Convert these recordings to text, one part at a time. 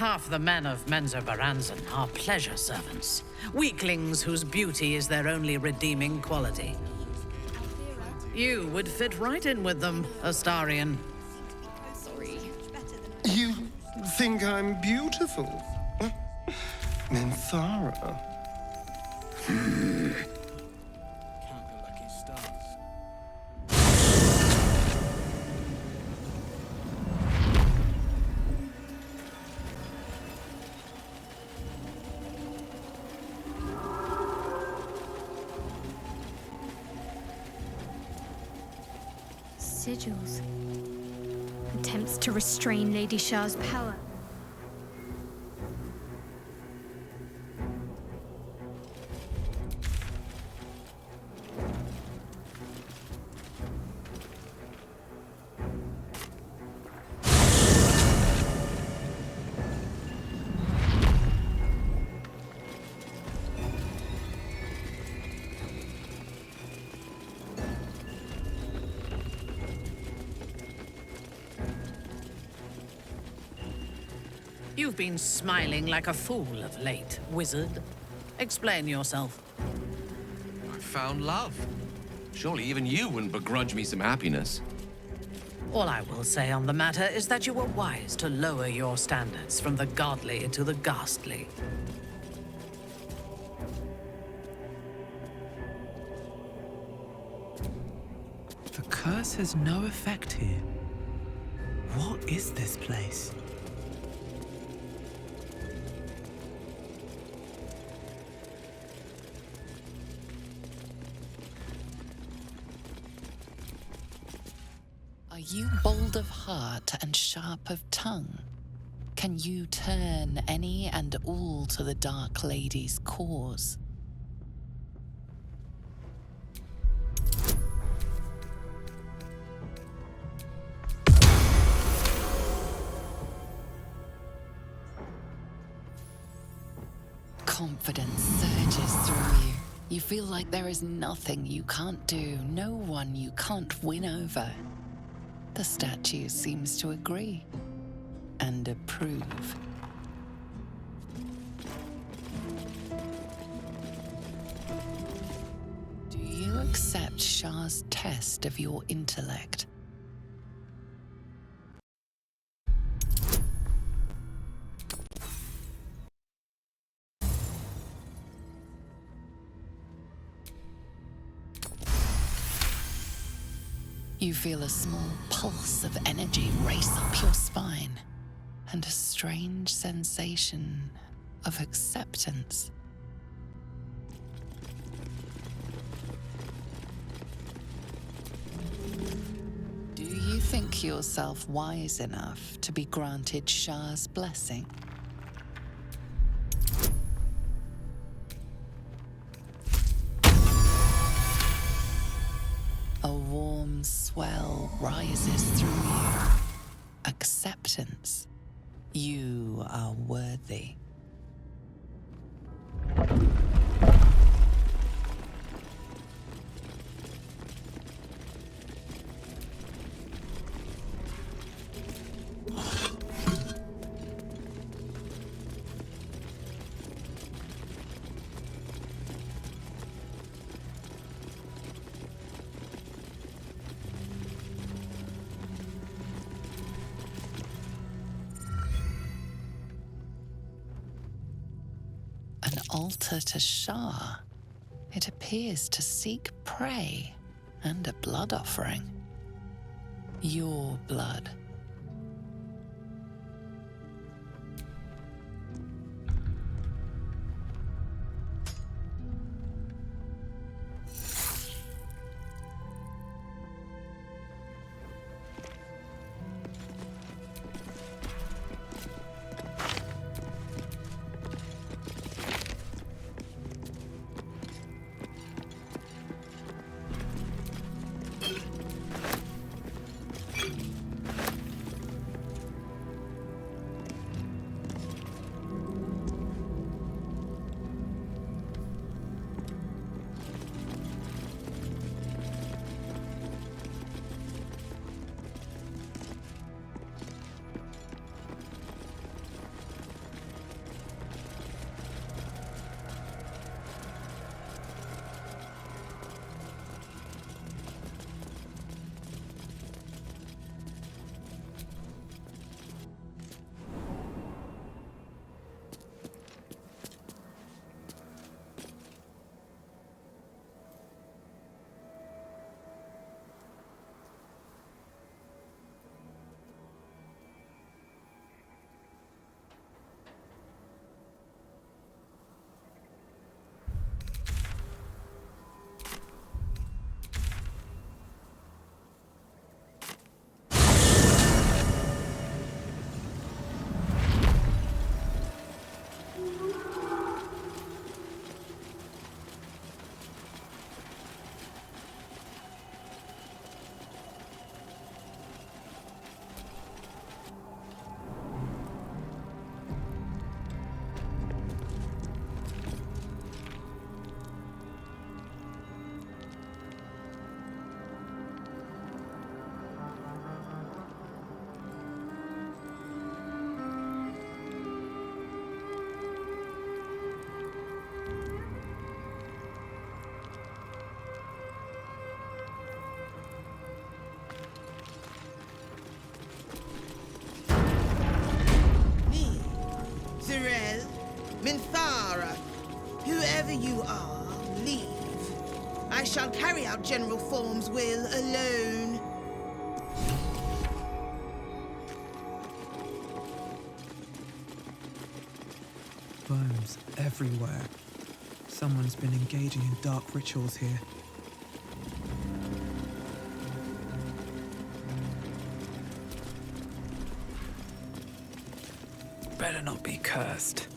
Half the men of Menzoberranzan are pleasure servants, weaklings whose beauty is their only redeeming quality. You would fit right in with them, Astarion. Sorry. You think I'm beautiful? Minthara. Count the lucky stars. Sigils. Attempts to restrain Lady Shah's power. You've been smiling like a fool of late, wizard. Explain yourself. I found love. Surely even you wouldn't begrudge me some happiness. All I will say on the matter is that you were wise to lower your standards from the godly to the ghastly. The curse has no effect here. What is this place? Are you bold of heart and sharp of tongue? Can you turn any and all to the Dark Lady's cause? Confidence surges through you. You feel like there is nothing you can't do, no one you can't win over. The statue seems to agree and approve. Do you accept Shah's test of your intellect? You feel a small pulse of energy race up your spine, and a strange sensation of acceptance. Do you think yourself wise enough to be granted Shah's blessing? A warm swell rises through you. Acceptance. You are worthy. An altar to Shah. It appears to seek prey and a blood offering. Your blood. Minthara, whoever you are, leave. I shall carry out General Form's will alone. Bones everywhere. Someone's been engaging in dark rituals here. Better not be cursed.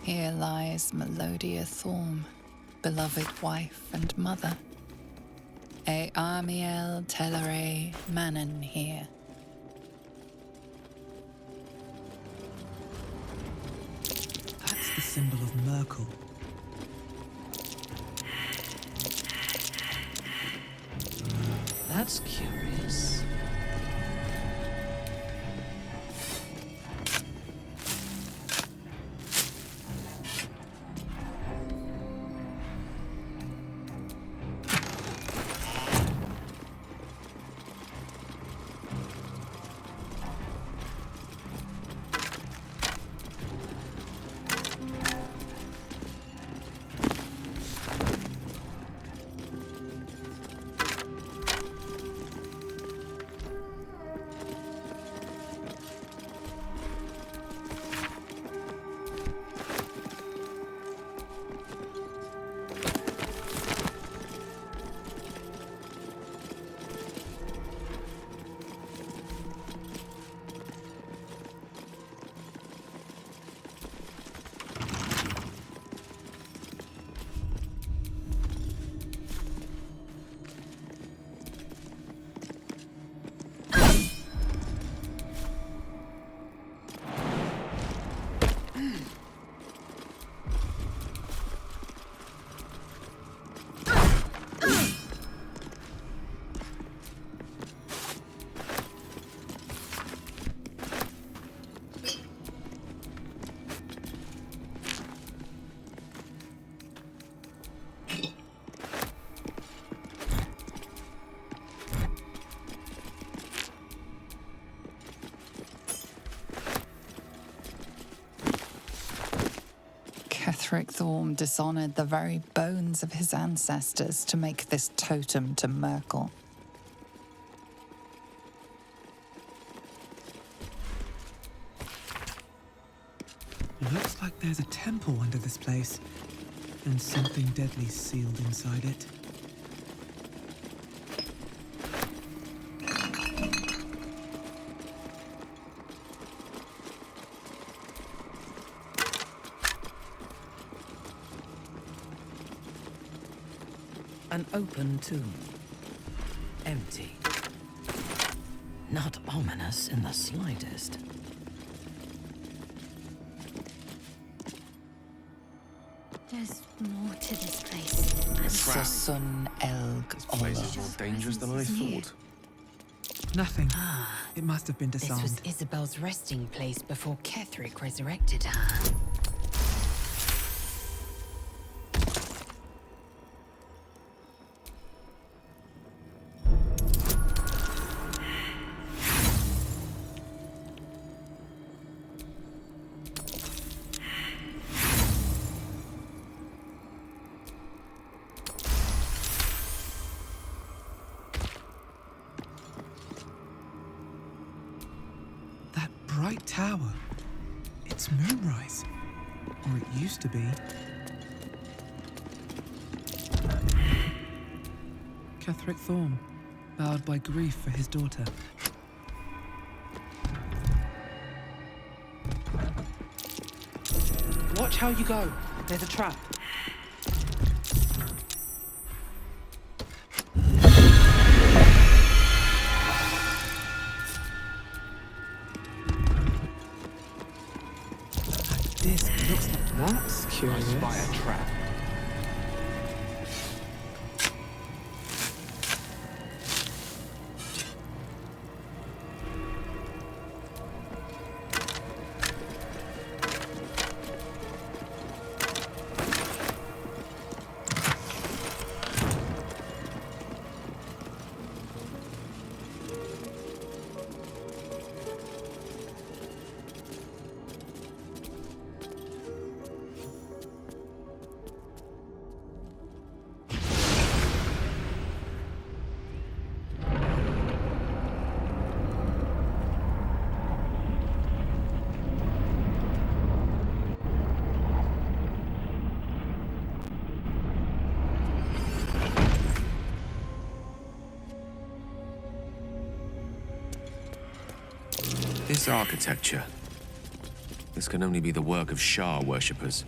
Here lies Melodia Thorm, beloved wife and mother. E Amiel Telere Manon here. That's the symbol of Merkel. That's curious. Ketheric Thorm dishonored the very bones of his ancestors to make this totem to Merkel. Looks like there's a temple under this place, and something deadly sealed inside it. An open tomb. Empty. Not ominous in the slightest. There's more to this place. Sasun Elg This place is more dangerous than I thought. Nothing. It must have been This disarmed. was Isabel's resting place before Ketheric resurrected her. That bright tower. It's moonrise. Or it used to be. Ketheric Thorm, bowed by grief for his daughter. Watch how you go. There's a trap. This looks like That's I curious. spy a trap. This architecture. This can only be the work of Shah worshippers.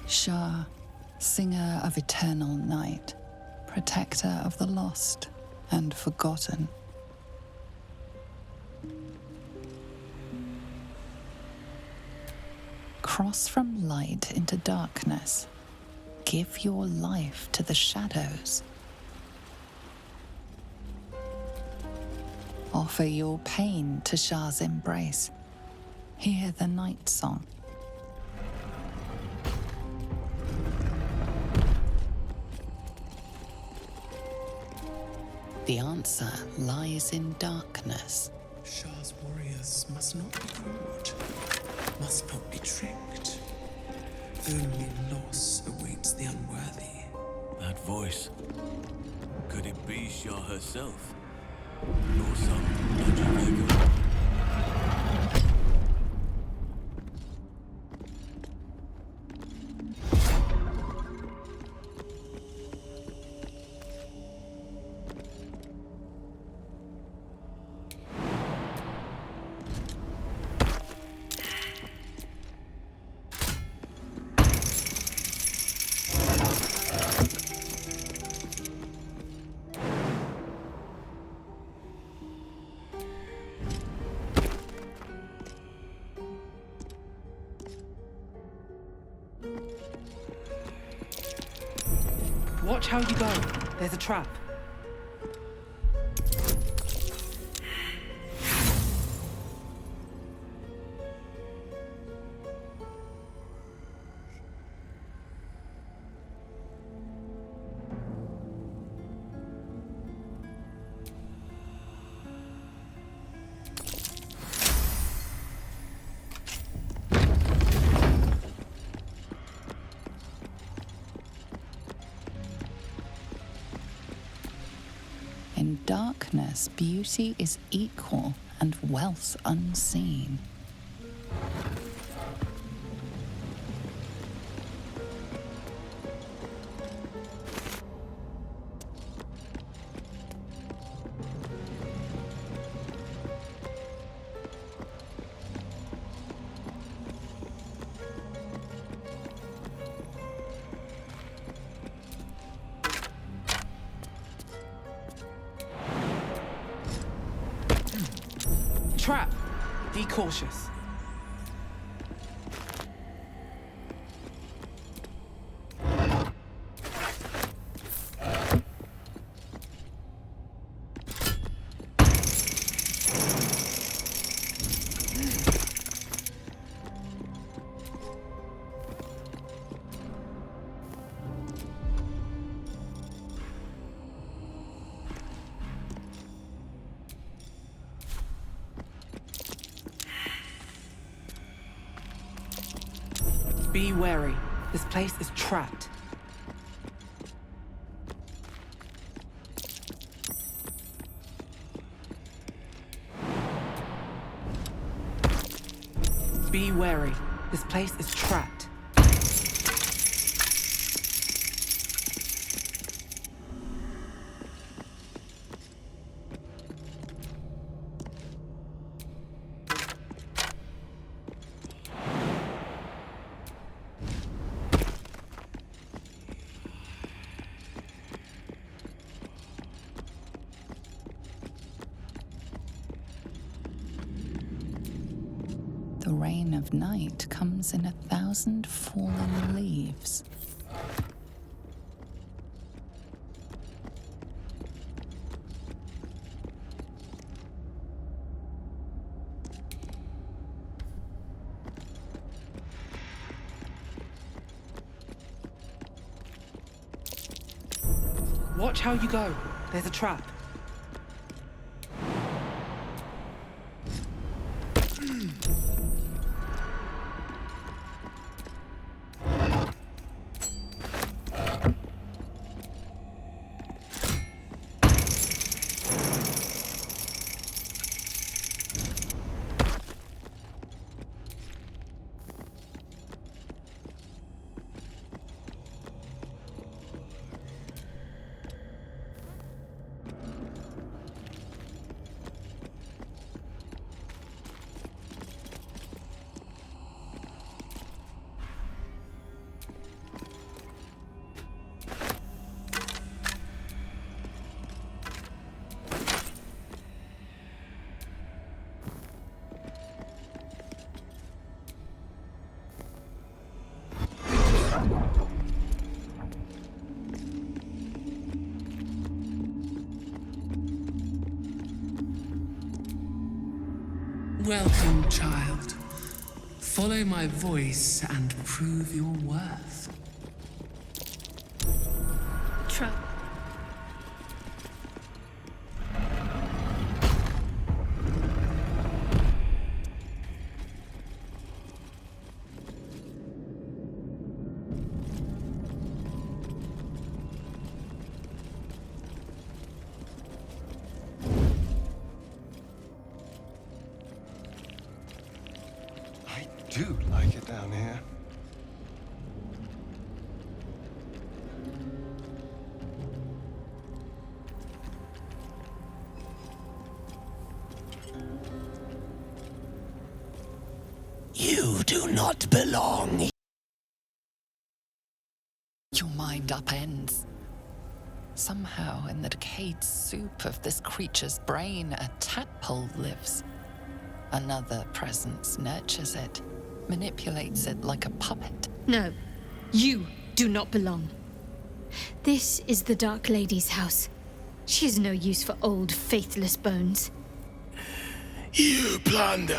Shah, singer of eternal night, protector of the lost and forgotten. Cross from light into darkness. Give your life to the shadows. Offer your pain to Shah's embrace. Hear the night song. The answer lies in darkness. Shah's warriors must not be caught, must not be tricked. Only loss awaits the unworthy. That voice. Could it be Shah herself? Or some magic echo? Watch how you go. There's a trap. In darkness, beauty is equal and wealth unseen. Trap! Be cautious. Be wary. This place is trapped. Be wary. This place is trapped. The rain of night comes in 1,000 fallen leaves. Watch how you go. There's a trap. Welcome, child. Follow my voice and prove your worth. Trap. I do like it down here. You do not belong. Your mind upends. Somehow, in the decayed soup of this creature's brain, a tadpole lives. Another presence nurtures it, manipulates it like a puppet. No, you do not belong. This is the Dark Lady's house. She has no use for old, faithless bones. You plunder!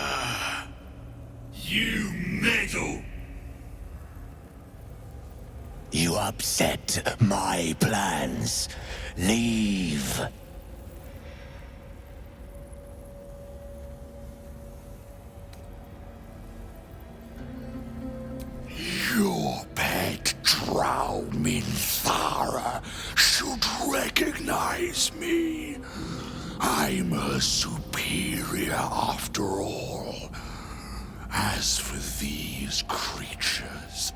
You meddle! You upset my plans. Leave. Your pet drow Minthara should recognize me. I'm her superior after all. As for these creatures,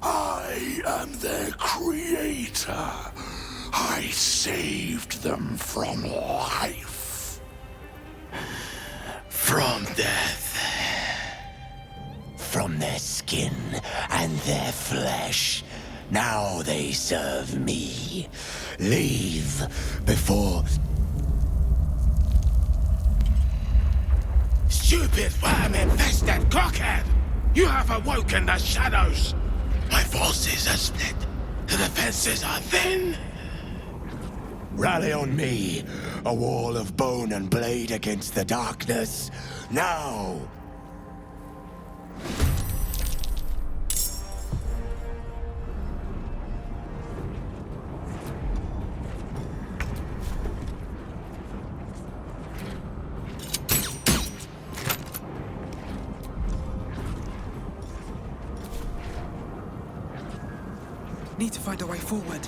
I am their creator. I saved them from life. From death. From their skin and their flesh. Now they serve me. Leave before... Stupid worm-infested cockhead! You have awoken the shadows! My forces are split. The defenses are thin. Rally on me. A wall of bone and blade against the darkness. Now! Need to find a way forward.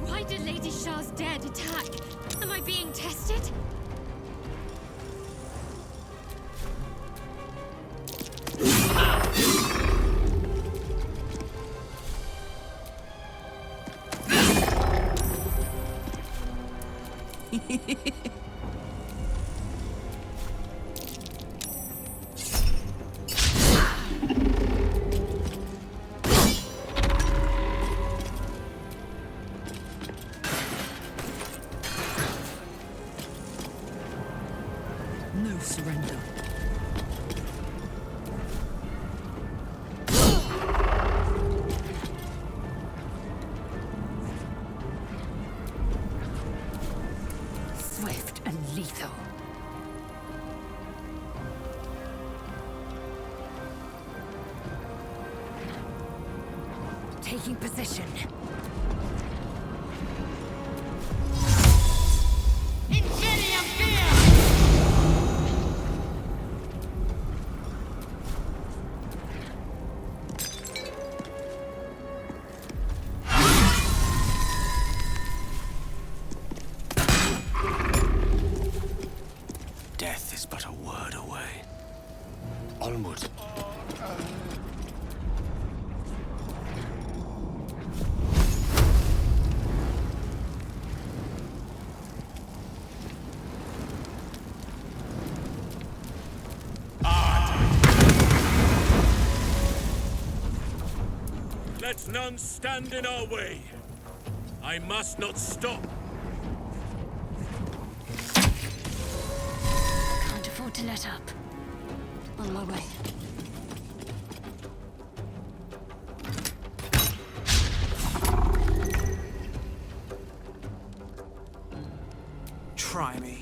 Why did Lady Shah's dead attack? Am I being tested? No surrender. Swift and lethal. Taking position. Death is but a word away. Onward. Let none stand in our way. I must not stop. Can't afford to let up. On my way. Try me.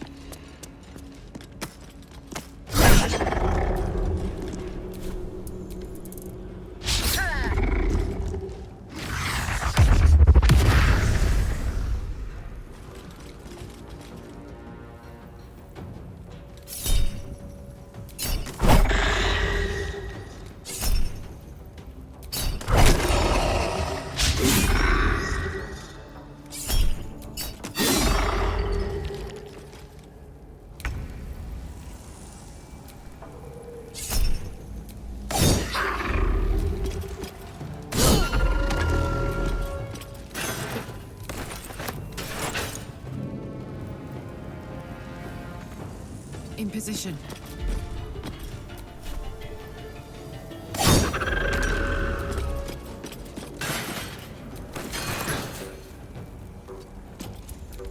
In position.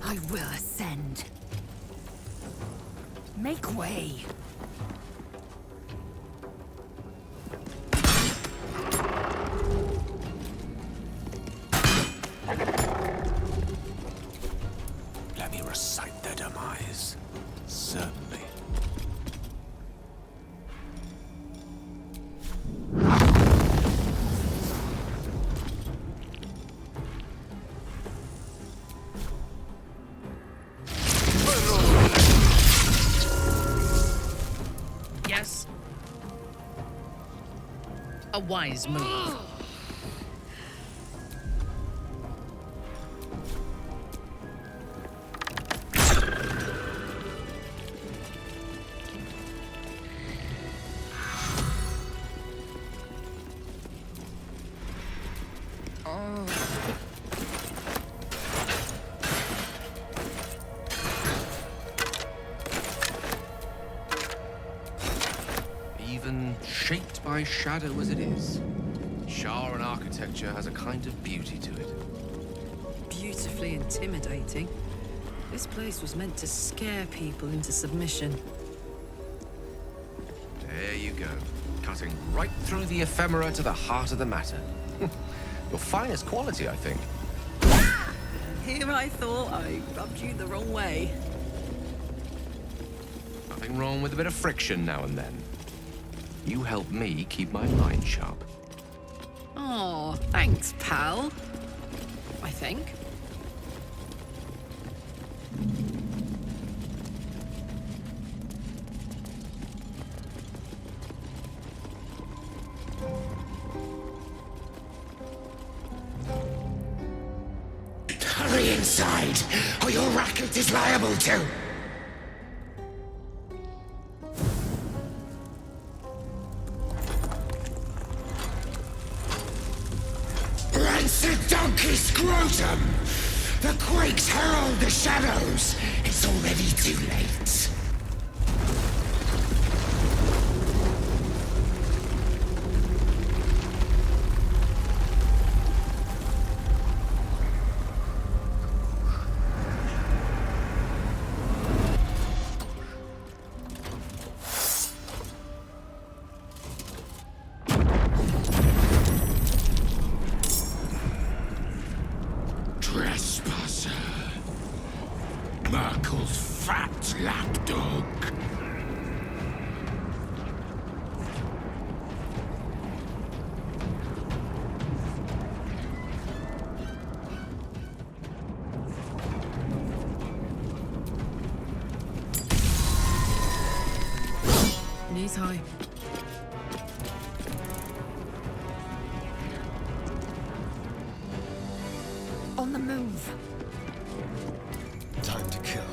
I will ascend. Make way. Let me recite their demise. Certainly. Yes? A wise move. by shadow as it is, Sharan architecture has a kind of beauty to it. Beautifully intimidating. This place was meant to scare people into submission. There you go. Cutting right through the ephemera to the heart of the matter. Your finest quality, I think. Here I thought I rubbed you the wrong way. Nothing wrong with a bit of friction now and then. You help me keep my mind sharp. Oh, thanks, pal. I think. Hurry inside, or your racket is liable to. Rancid donkey scrotum! The quakes herald the shadows. It's already too late. Trespasser. Merkel's fat lapdog. Knees high. On the move. Time to kill.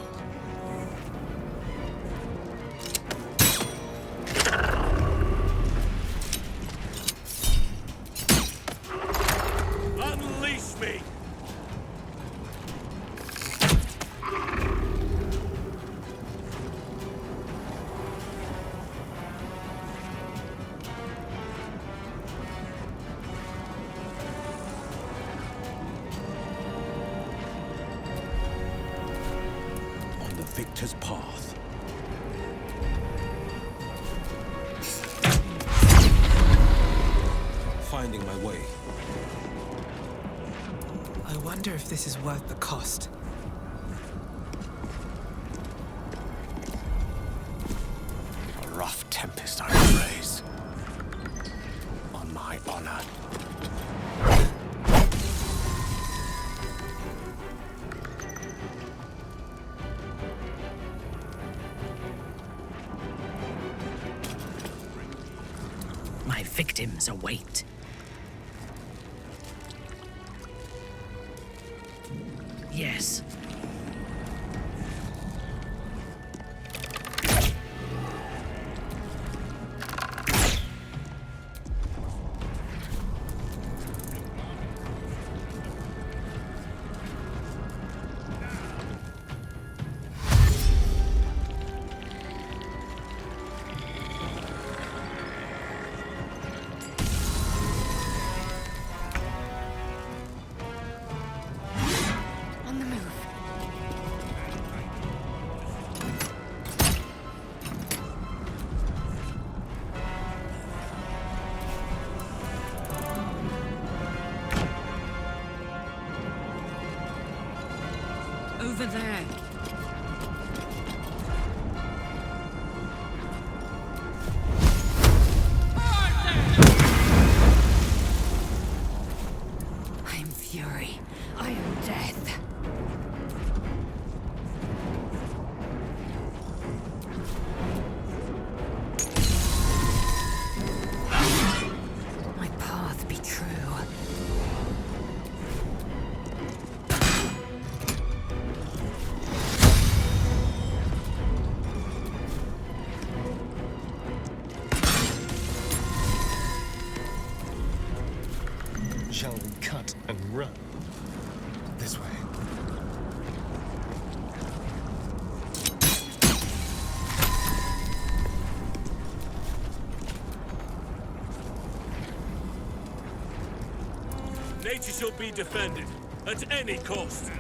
Unleash me! On the victor's path. Finding my way. I wonder if this is worth the cost. A rough tempest I will raise. On my honor. My victims await. Yes. On the move. Over there. I am fury. I am death. My path be true. Shall we cut and run? This way. city shall be defended, at any cost.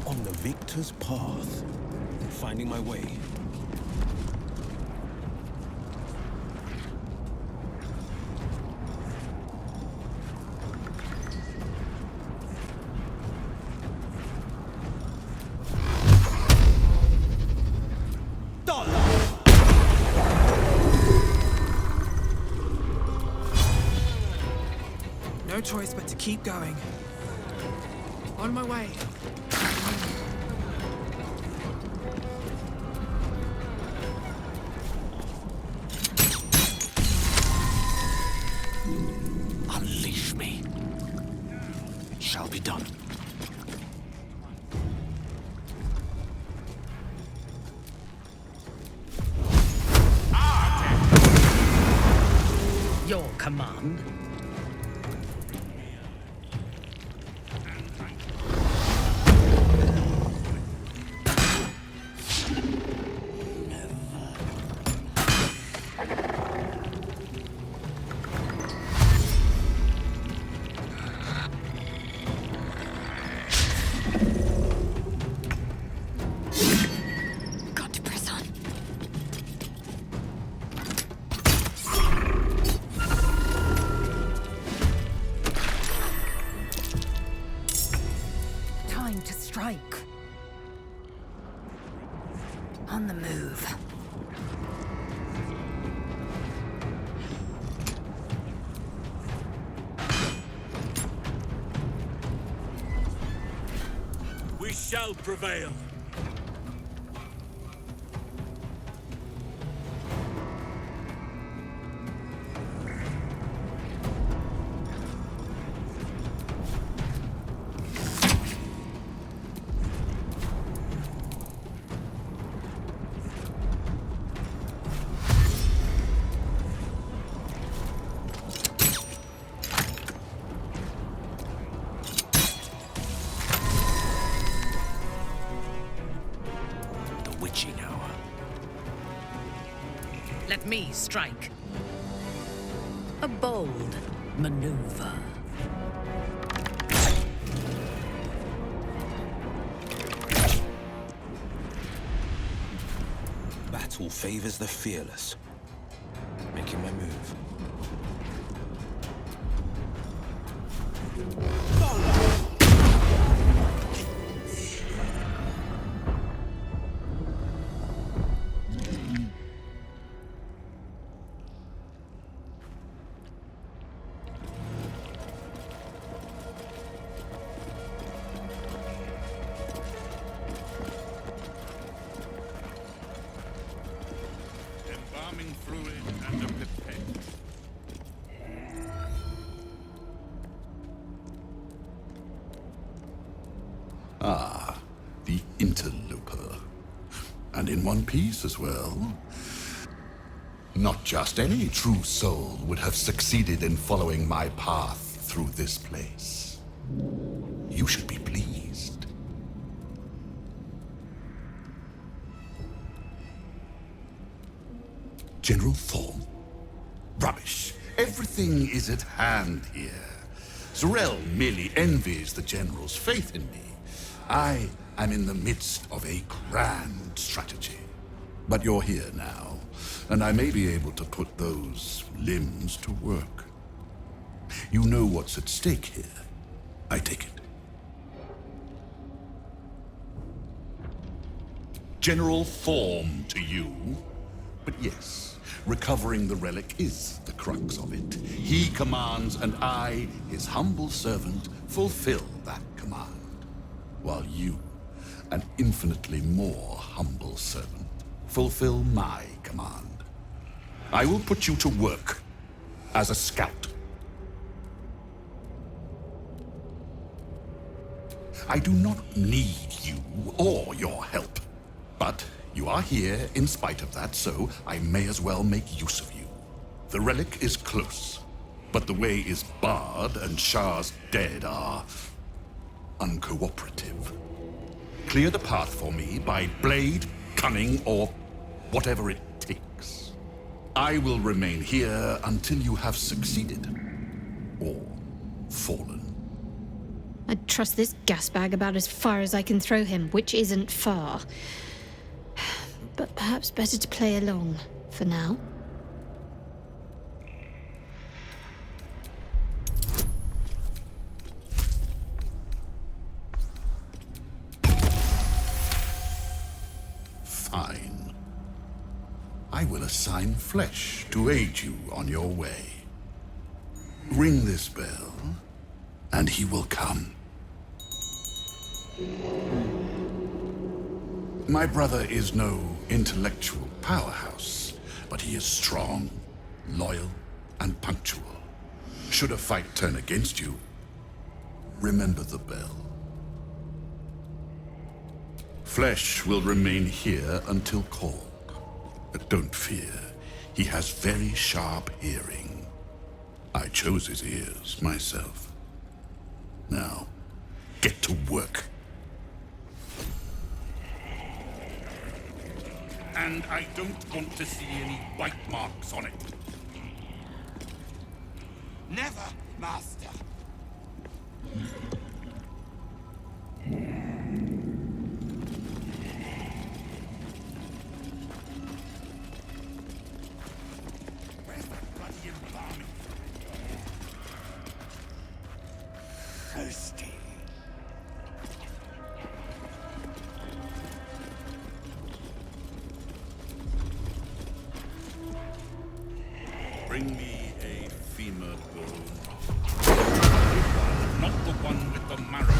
On the victor's path, finding my way. No choice but to keep going. On my way. Unleash me. Shall be done. Your command? To strike. On the move. We shall prevail. Let me strike. A bold maneuver. Battle favors the fearless. Making my move. Embalming fluid and a pipette. Ah, the interloper. And in one piece as well. Not just any true soul would have succeeded in following my path through this place. You should be pleased. General Thorm? Rubbish. Everything is at hand here. Zorel merely envies the General's faith in me. I am in the midst of a grand strategy. But you're here now, and I may be able to put those limbs to work. You know what's at stake here. I take it. General Thorm to you. But yes, recovering the relic is the crux of it. He commands, and I, his humble servant, fulfill that command. While you, an infinitely more humble servant, fulfill my command. I will put you to work as a scout. I do not need you or your help, but you are here in spite of that, so I may as well make use of you. The relic is close. But the way is barred, and Shah's dead are uncooperative. Clear the path for me by blade, cunning, or whatever it takes. I will remain here until you have succeeded. Or fallen. I'd trust this gas bag about as far as I can throw him, which isn't far. But perhaps better to play along, for now. Fine. I will assign Flesh to aid you on your way. Ring this bell, and he will come. My brother is no intellectual powerhouse, but he is strong, loyal, and punctual. Should a fight turn against you, remember the bell. Flesh will remain here until called. But don't fear, he has very sharp hearing. I chose his ears myself. Now, get to work. And I don't want to see any bite marks on it. Never, Master. Thirsty. Bring me a femur bone. Not the one with the marrow.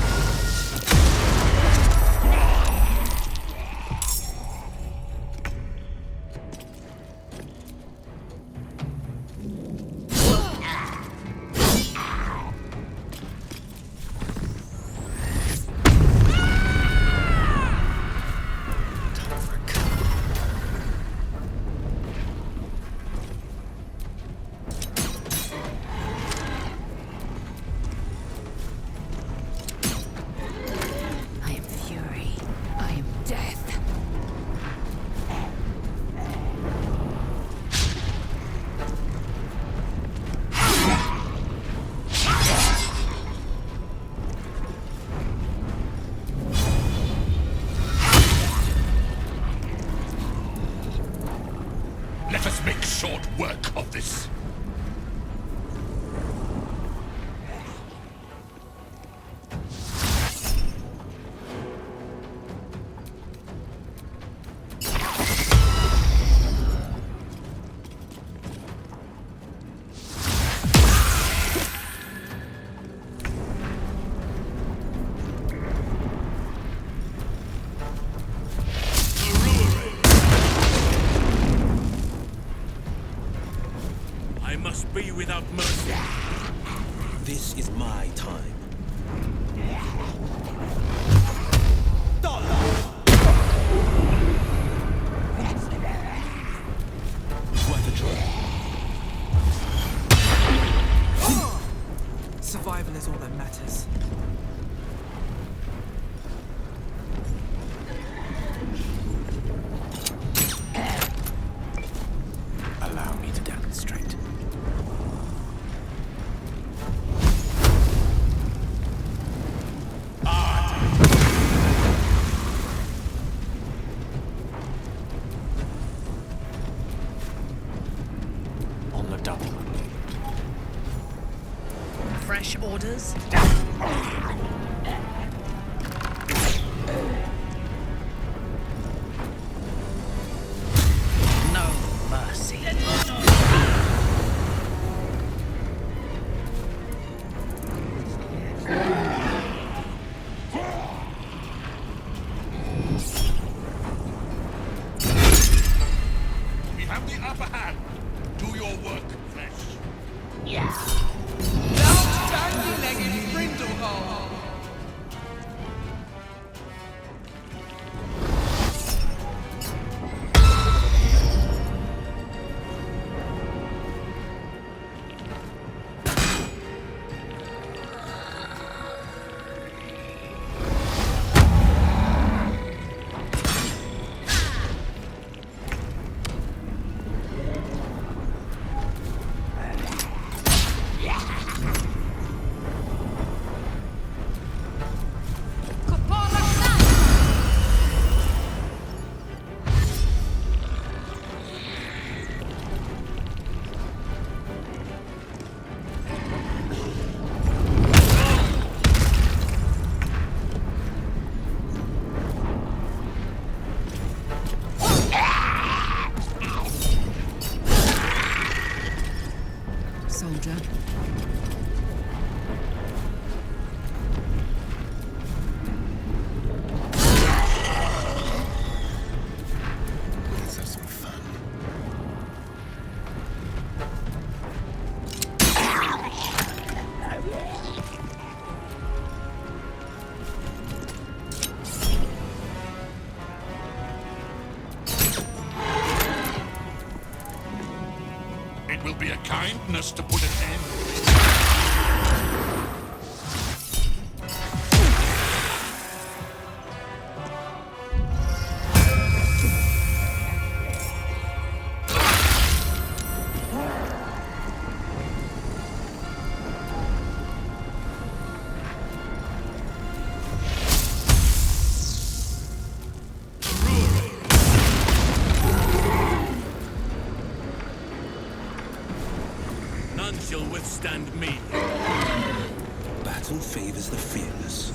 Let us make short work of this. I must be without mercy. This is my time. Worth a try. Survival is all that matters. Allow me to demonstrate. On the double. Fresh orders? No mercy. We have the upper hand. Do your work, Flesh. Thou bandy-legged brindle hole! It will be a kindness to put an end. None shall withstand me. Battle favors the fearless.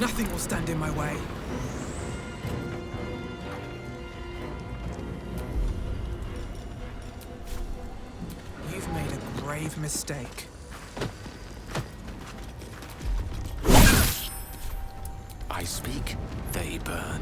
Nothing will stand in my way. You've made a grave mistake. I speak, they burn.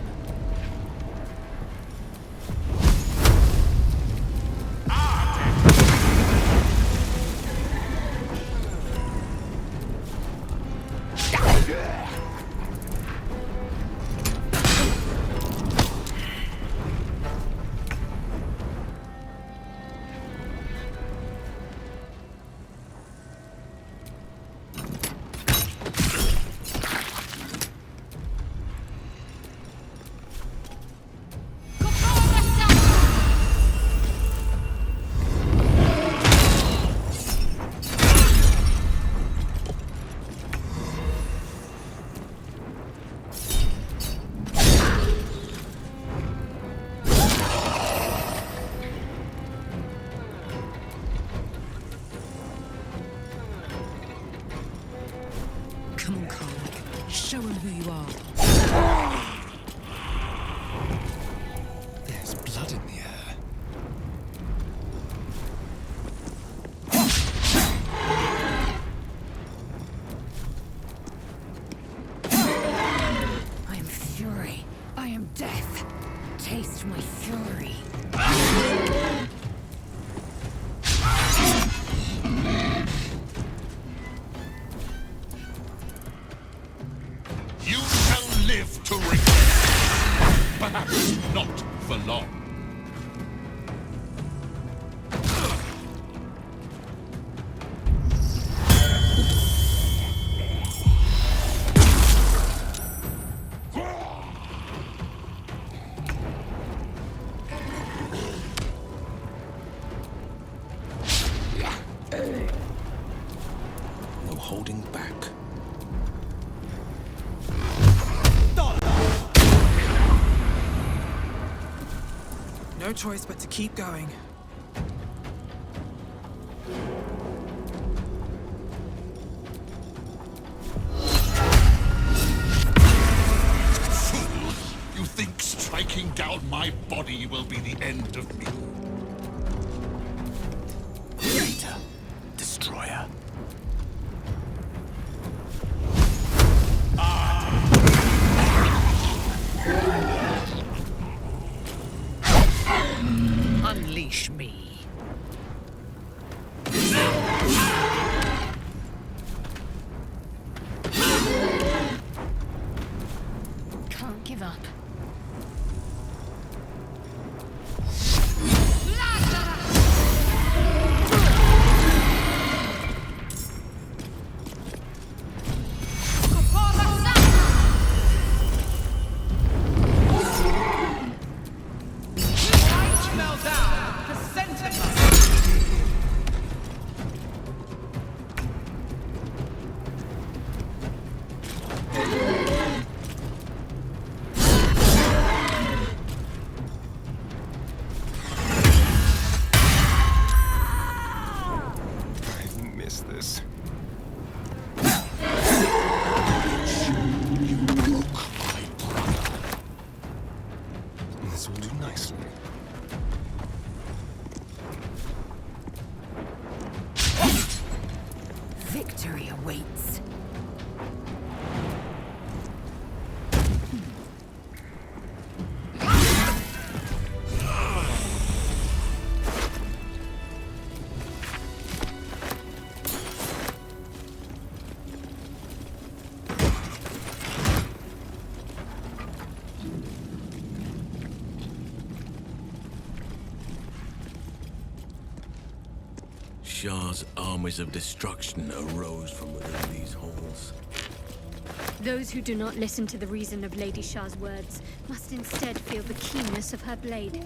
Come on, Karlach. Show him who you are. There's blood in the air. I am fury. I am death. Taste my fury. You shall live to regret. Perhaps not for long. No holding back. No choice but to keep going. Fool! You think striking down my body will be the end of me? Traitor. Destroyer. Unleash me. Can't give up. I've missed this. You broke my brother. This will do nicely. Victory awaits. Shah's armies of destruction arose from within these halls. Those who do not listen to the reason of Lady Shah's words must instead feel the keenness of her blade.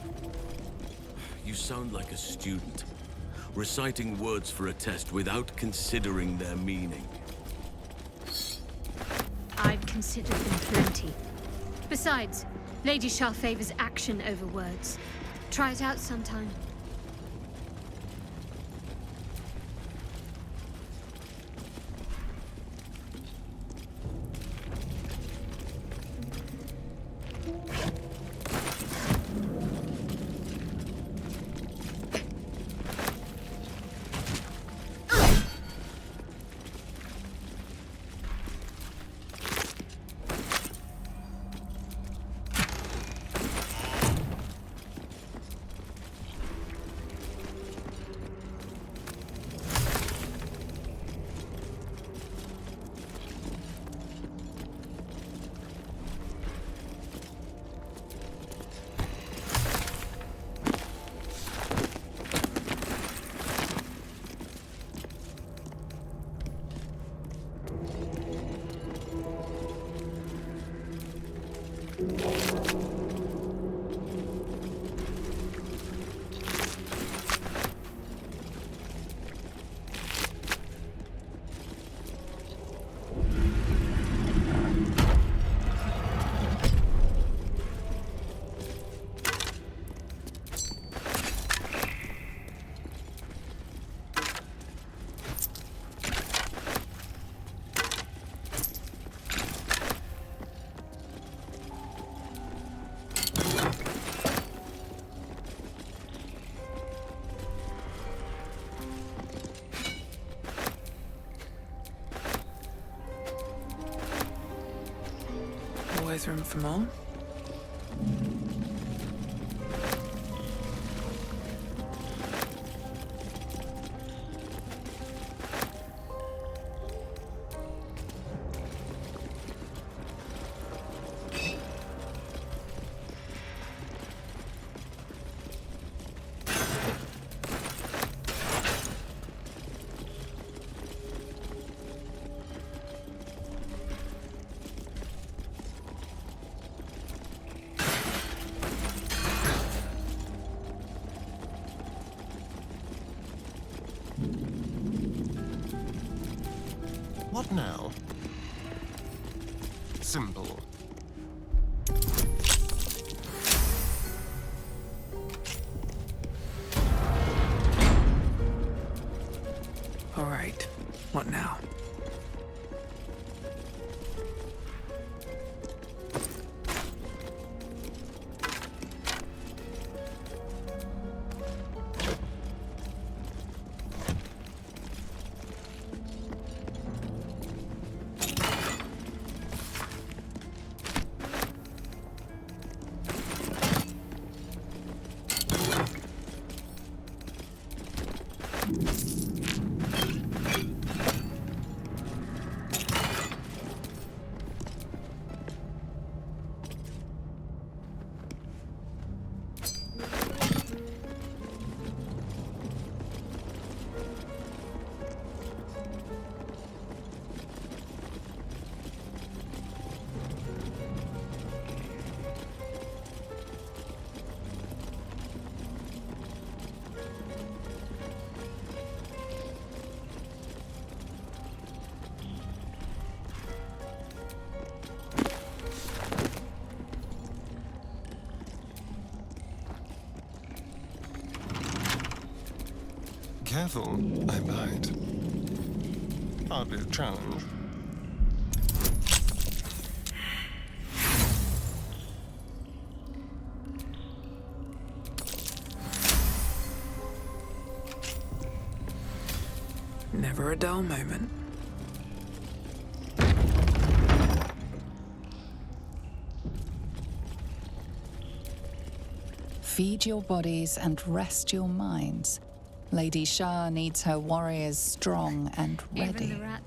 You sound like a student, reciting words for a test without considering their meaning. I've considered them plenty. Besides, Lady Shah favors action over words. Try it out sometime. Always room for more. What now? Simple. All right. What now? Careful, I bite. Hardly a challenge. Never a dull moment. Feed your bodies and rest your minds. Lady Shah needs her warriors strong and ready. Even the rat.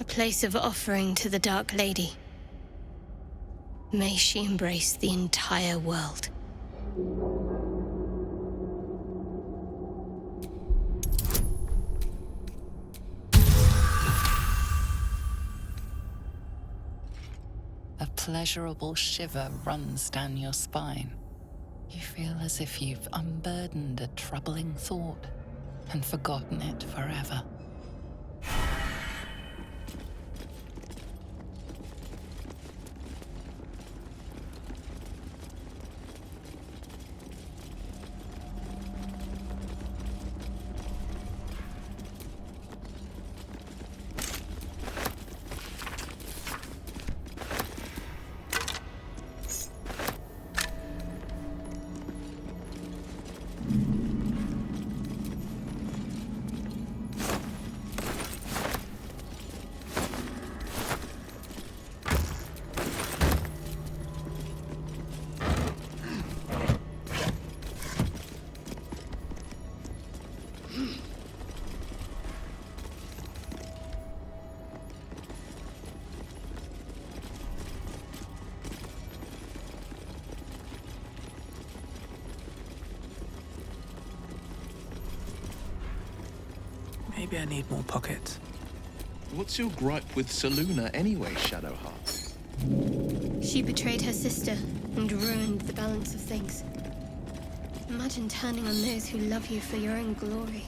A place of offering to the Dark Lady. May she embrace the entire world. pleasurable shiver runs down your spine. You feel as if you've unburdened a troubling thought and forgotten it forever. Maybe I need more pockets. What's your gripe with Selûne anyway, Shadowheart? She betrayed her sister and ruined the balance of things. Imagine turning on those who love you for your own glory.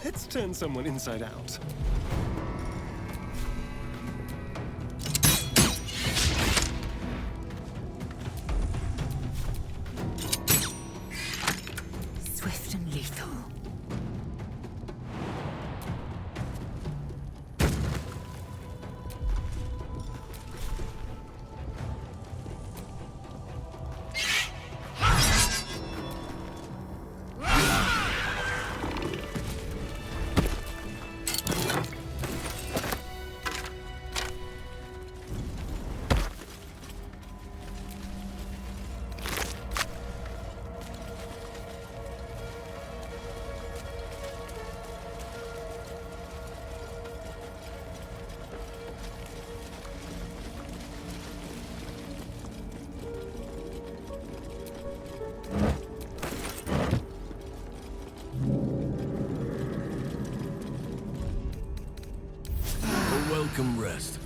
Let's turn someone inside out. Swift and lethal. welcome rest.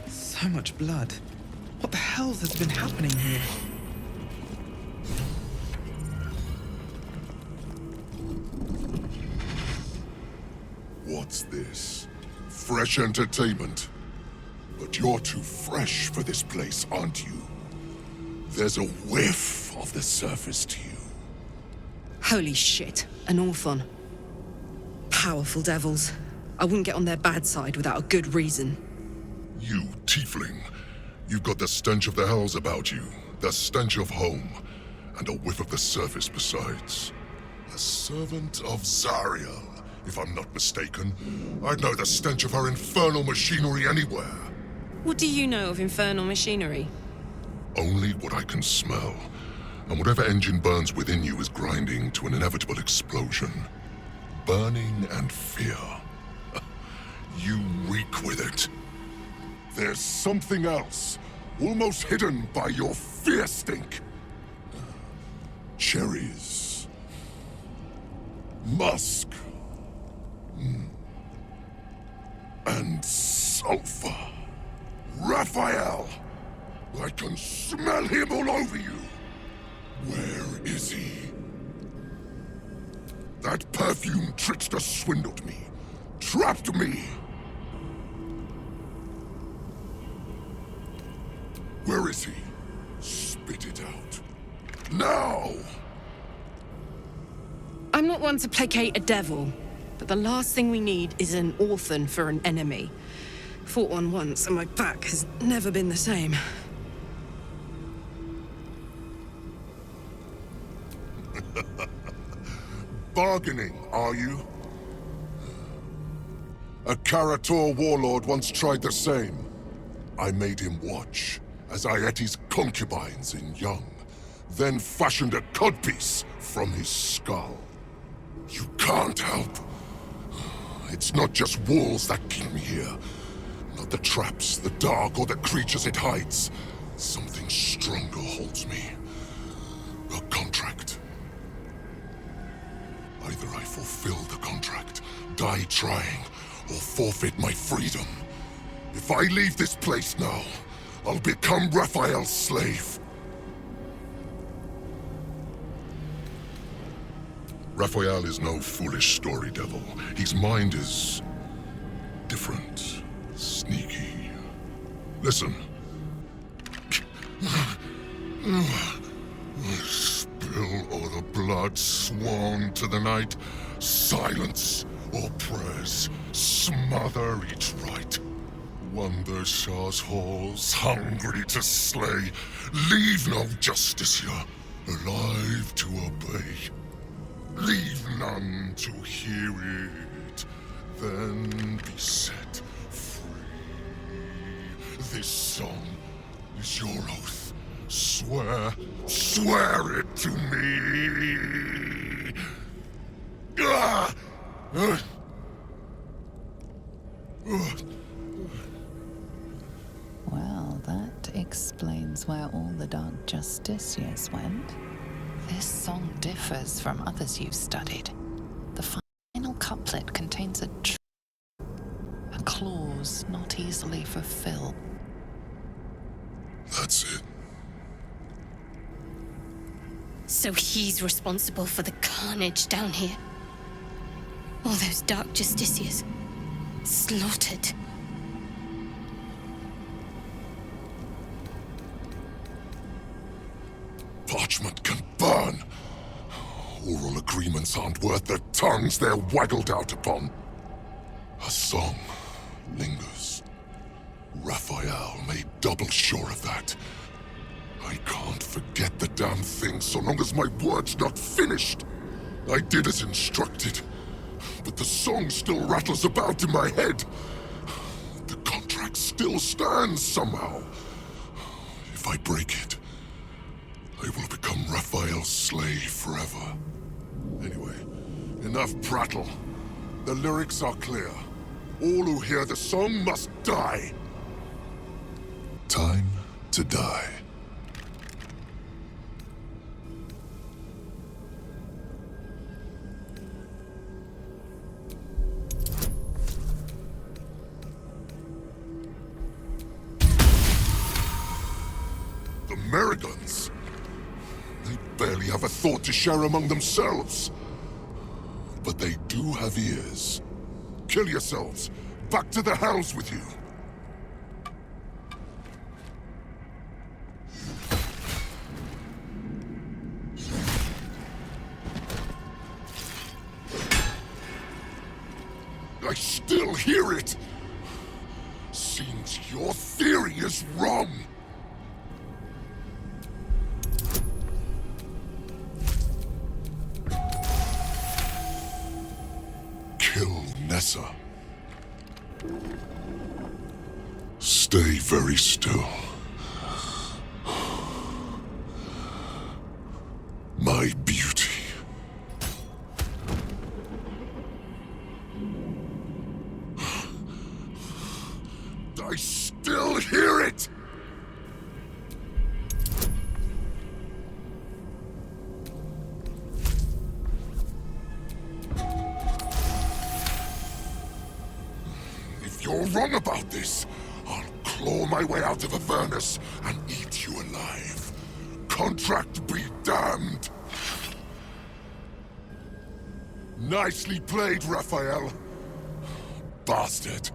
So much blood. What the hell has been happening here? What's this? Fresh entertainment? But you're too fresh for this place, aren't you? There's a whiff of the surface to you. Holy shit, an Orthon. Powerful devils. I wouldn't get on their bad side without a good reason. You, tiefling. You've got the stench of the hells about you, the stench of home, and a whiff of the surface besides. A servant of Zariel, if I'm not mistaken. I'd know the stench of her infernal machinery anywhere. What do you know of infernal machinery? Only what I can smell, and whatever engine burns within you is grinding to an inevitable explosion. Burning and fear. You reek with it. There's something else, almost hidden by your fear stink. Cherries. Musk. And sulfur. Raphael! I can smell him all over you! Where is he? That perfume trickster swindled me. Trapped me! Where is he? Spit it out. Now! I'm not one to placate a devil, but the last thing we need is an Orthon for an enemy. Fought one once, and my back has never been the same. Bargaining, are you? A Karator warlord once tried the same. I made him watch as I ate his concubines in young, then fashioned a codpiece from his skull. You can't help. It's not just walls that keep me here. Not the traps, the dark, or the creatures it hides. Something stronger holds me. A contract. Either I fulfill the contract, die trying, or forfeit my freedom. If I leave this place now, I'll become Raphael's slave. Raphael is no foolish story devil. His mind is different, sneaky. Listen. Spill all the blood sworn to the night. Silence all prayers. Smother each rite. Wander Shah's halls, hungry to slay. Leave no justice here, alive to obey. Leave none to hear it, then be set free. This song is your oath. Swear it to me. explains where all the Dark Justiciars went. This song differs from others you've studied. The final couplet contains a clause not easily fulfilled. That's it. So he's responsible for the carnage down here. All those Dark Justiciars slaughtered. Parchment can burn. Oral agreements aren't worth the tongues they're waggled out upon. A song lingers. Raphael made double sure of that. I can't forget the damn thing so long as my word's not finished. I did as instructed, but the song still rattles about in my head. The contract still stands somehow. If I break it, I will become Raphael's slave forever. Anyway, enough prattle. The lyrics are clear. All who hear the song must die. Time to die. The Merigans. They barely have a thought to share among themselves. But they do have ears. Kill yourselves. Back to the hells with you. I still hear it. Seems your theory is wrong. Kill Nessa. Stay very still. My beauty. I still hear it! If you're wrong about this, I'll claw my way out of Avernus and eat you alive. Contract be damned! Nicely played, Raphael. Bastard.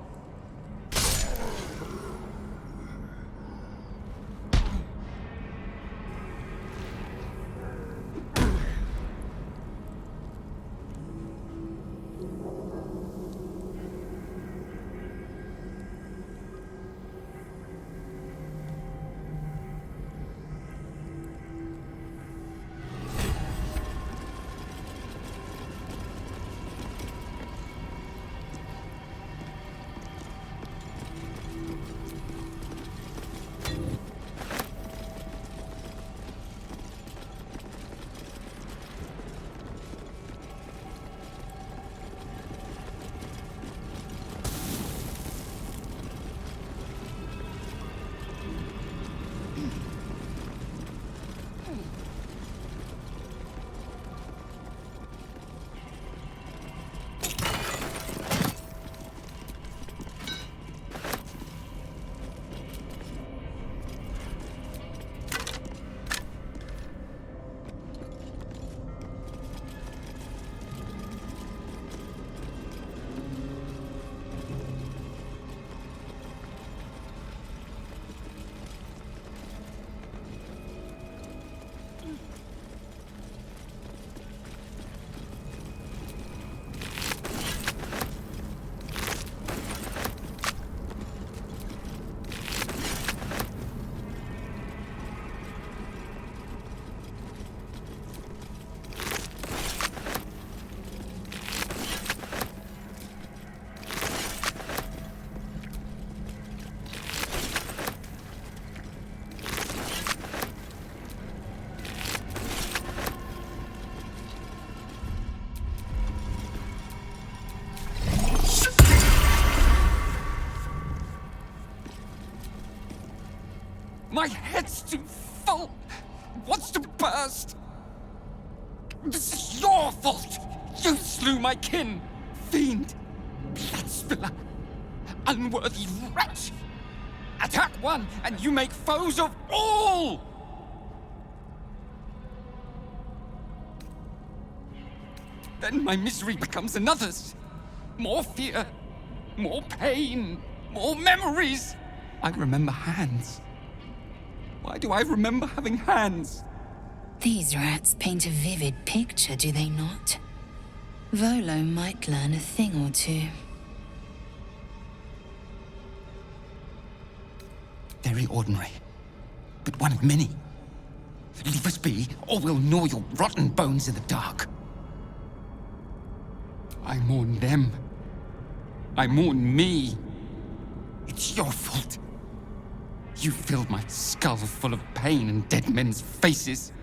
head's too full. It wants to burst. This is your fault. You slew my kin. Fiend. Blood spiller. Unworthy wretch. Attack one, and you make foes of all! Then my misery becomes another's. More fear, more pain, more memories. I remember hands. Why do I remember having hands? These rats paint a vivid picture, do they not? Volo might learn a thing or two. Very ordinary, but one of many. Leave us be, or we'll gnaw your rotten bones in the dark. I mourn them. I mourn me. It's your fault. You filled my skull full of pain and dead men's faces.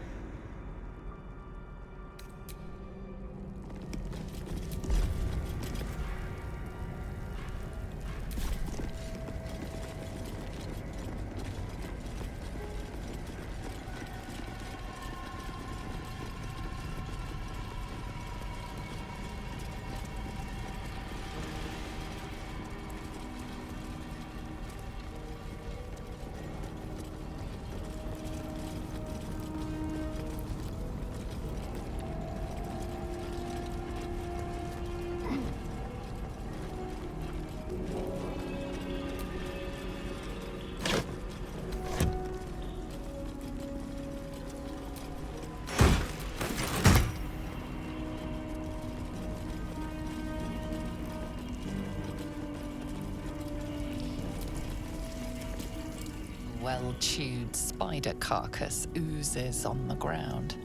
Well-chewed spider carcass oozes on the ground.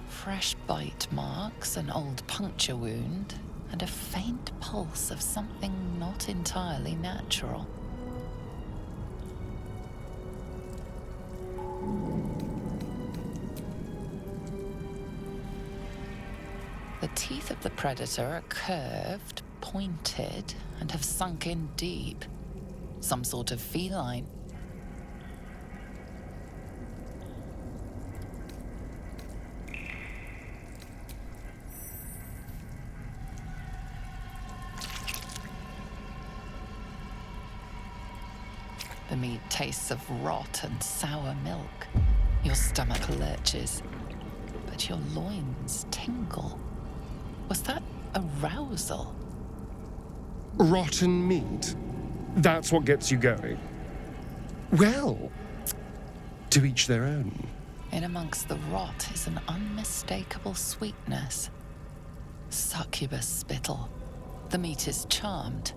Fresh bite marks, an old puncture wound, and a faint pulse of something not entirely natural. The teeth of the predator are curved, pointed, and have sunk in deep. Some sort of feline. The meat tastes of rot and sour milk. Your stomach lurches, but your loins tingle. Was that arousal? Rotten meat. That's what gets you going. Well, to each their own. In amongst the rot is an unmistakable sweetness. Succubus spittle. The meat is charmed.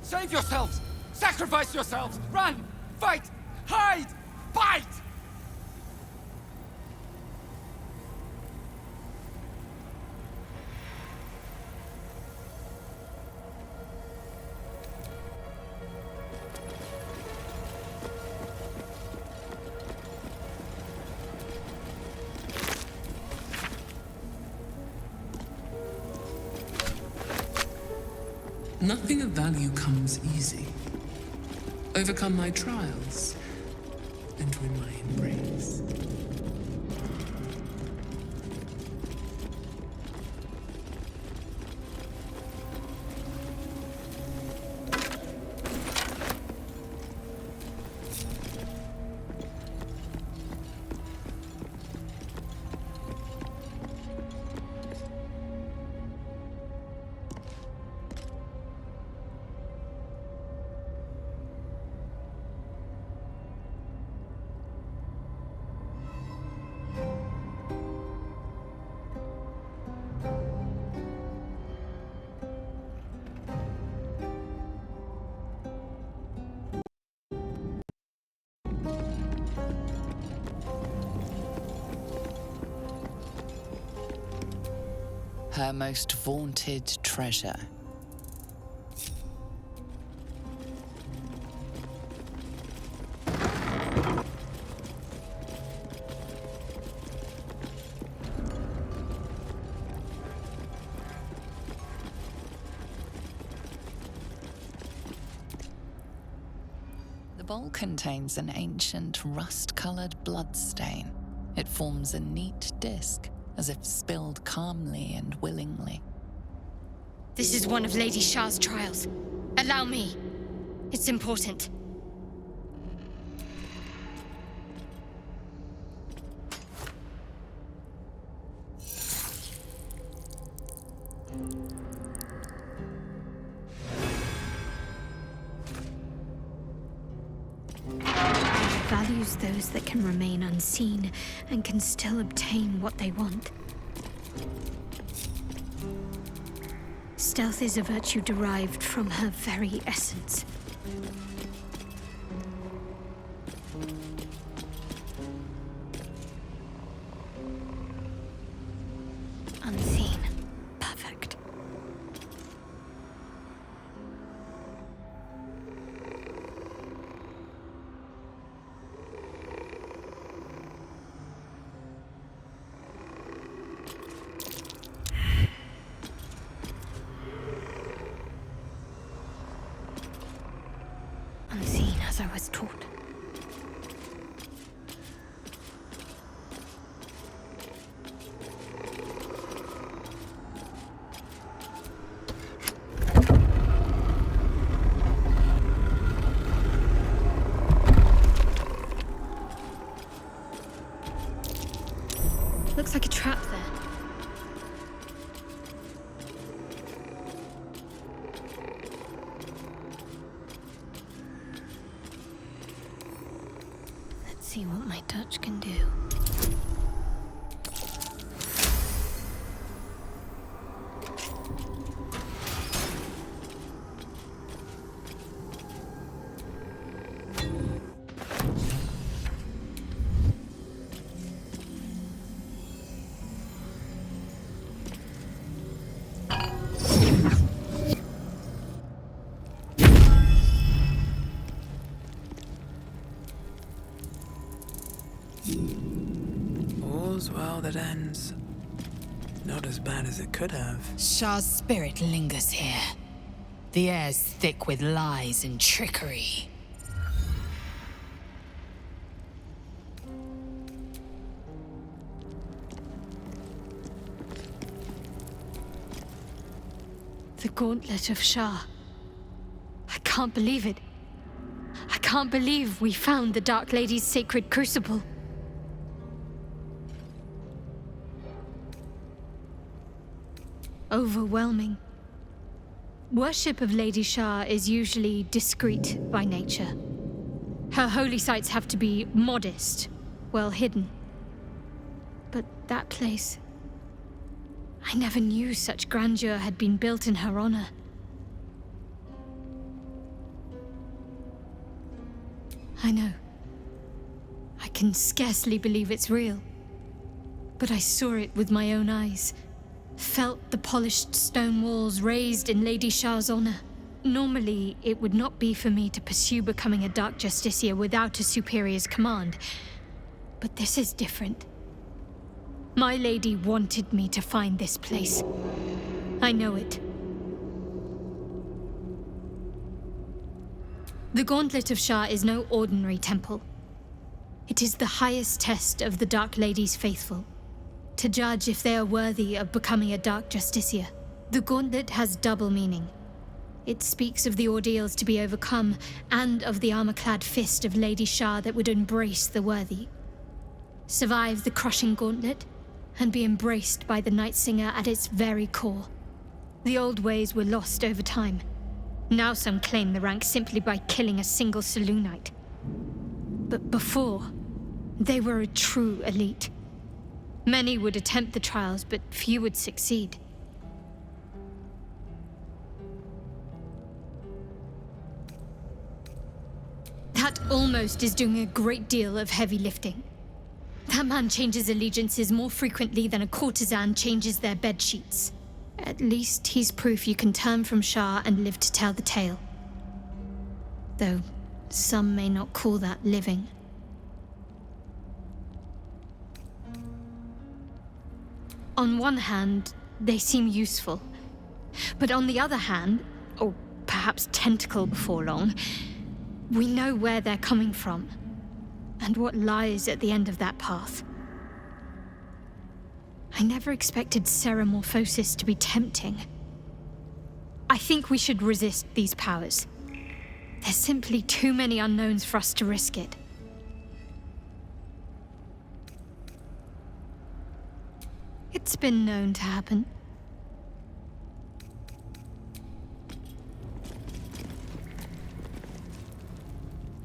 Save yourselves! Sacrifice yourselves! Run! Fight! Hide! Fight! Nothing of value comes easy. Overcome my trials. entering my embrace. Her most vaunted treasure. The bowl contains an ancient rust-colored bloodstain. It forms a neat disc, as if spilled calmly and willingly. This is one of Lady Shah's trials. Allow me. It's important. Values those that can remain unseen and can still obtain what they want. Stealth is a virtue derived from her very essence. Unseen. Perfect. Unseen as I was taught. Looks like a trap there. Let's see what my touch can do. All's well that ends. Not as bad as it could have. Shah's spirit lingers here. The air's thick with lies and trickery. The Gauntlet of Shah. I can't believe it. I can't believe we found the Dark Lady's sacred crucible. Overwhelming. Worship of Lady Shah is usually discreet by nature. Her holy sites have to be modest, well hidden. But that place... I never knew such grandeur had been built in her honor. I know. I can scarcely believe it's real. But I saw it with my own eyes. Felt the polished stone walls raised in Lady Shah's honor. Normally, it would not be for me to pursue becoming a Dark Justiciar without a superior's command. But this is different. My lady wanted me to find this place. I know it. The Gauntlet of Shah is no ordinary temple. It is the highest test of the Dark Lady's faithful, to judge if they are worthy of becoming a Dark Justiciar. The gauntlet has double meaning. It speaks of the ordeals to be overcome, and of the armor-clad fist of Lady Shar that would embrace the worthy. Survive the crushing gauntlet, and be embraced by the Night Singer at its very core. The old ways were lost over time. Now some claim the rank simply by killing a single Selûnite. But before, they were a true elite. Many would attempt the trials, but few would succeed. That almost is doing a great deal of heavy lifting. That man changes allegiances more frequently than a courtesan changes their bed sheets. At least he's proof you can turn from Shar and live to tell the tale. Though some may not call that living. On one hand, they seem useful. But on the other hand, or perhaps tentacle before long, we know where they're coming from, and what lies at the end of that path. I never expected Ceramorphosis to be tempting. I think we should resist these powers. There's simply too many unknowns for us to risk it. It's been known to happen.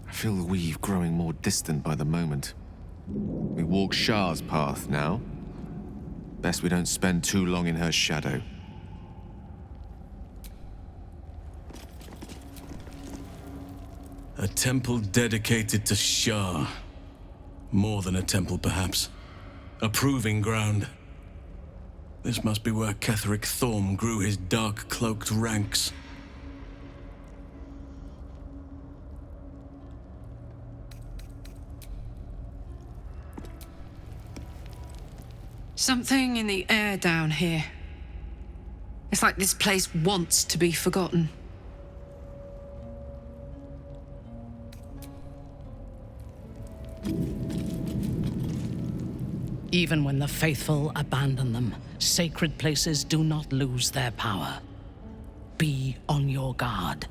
I feel the weave growing more distant by the moment. We walk Shar's path now. Best we don't spend too long in her shadow. A temple dedicated to Shar. More than a temple, perhaps. A proving ground. This must be where Ketheric Thorm grew his dark-cloaked ranks. Something in the air down here. It's like this place wants to be forgotten. Even when the faithful abandon them, sacred places do not lose their power. Be on your guard.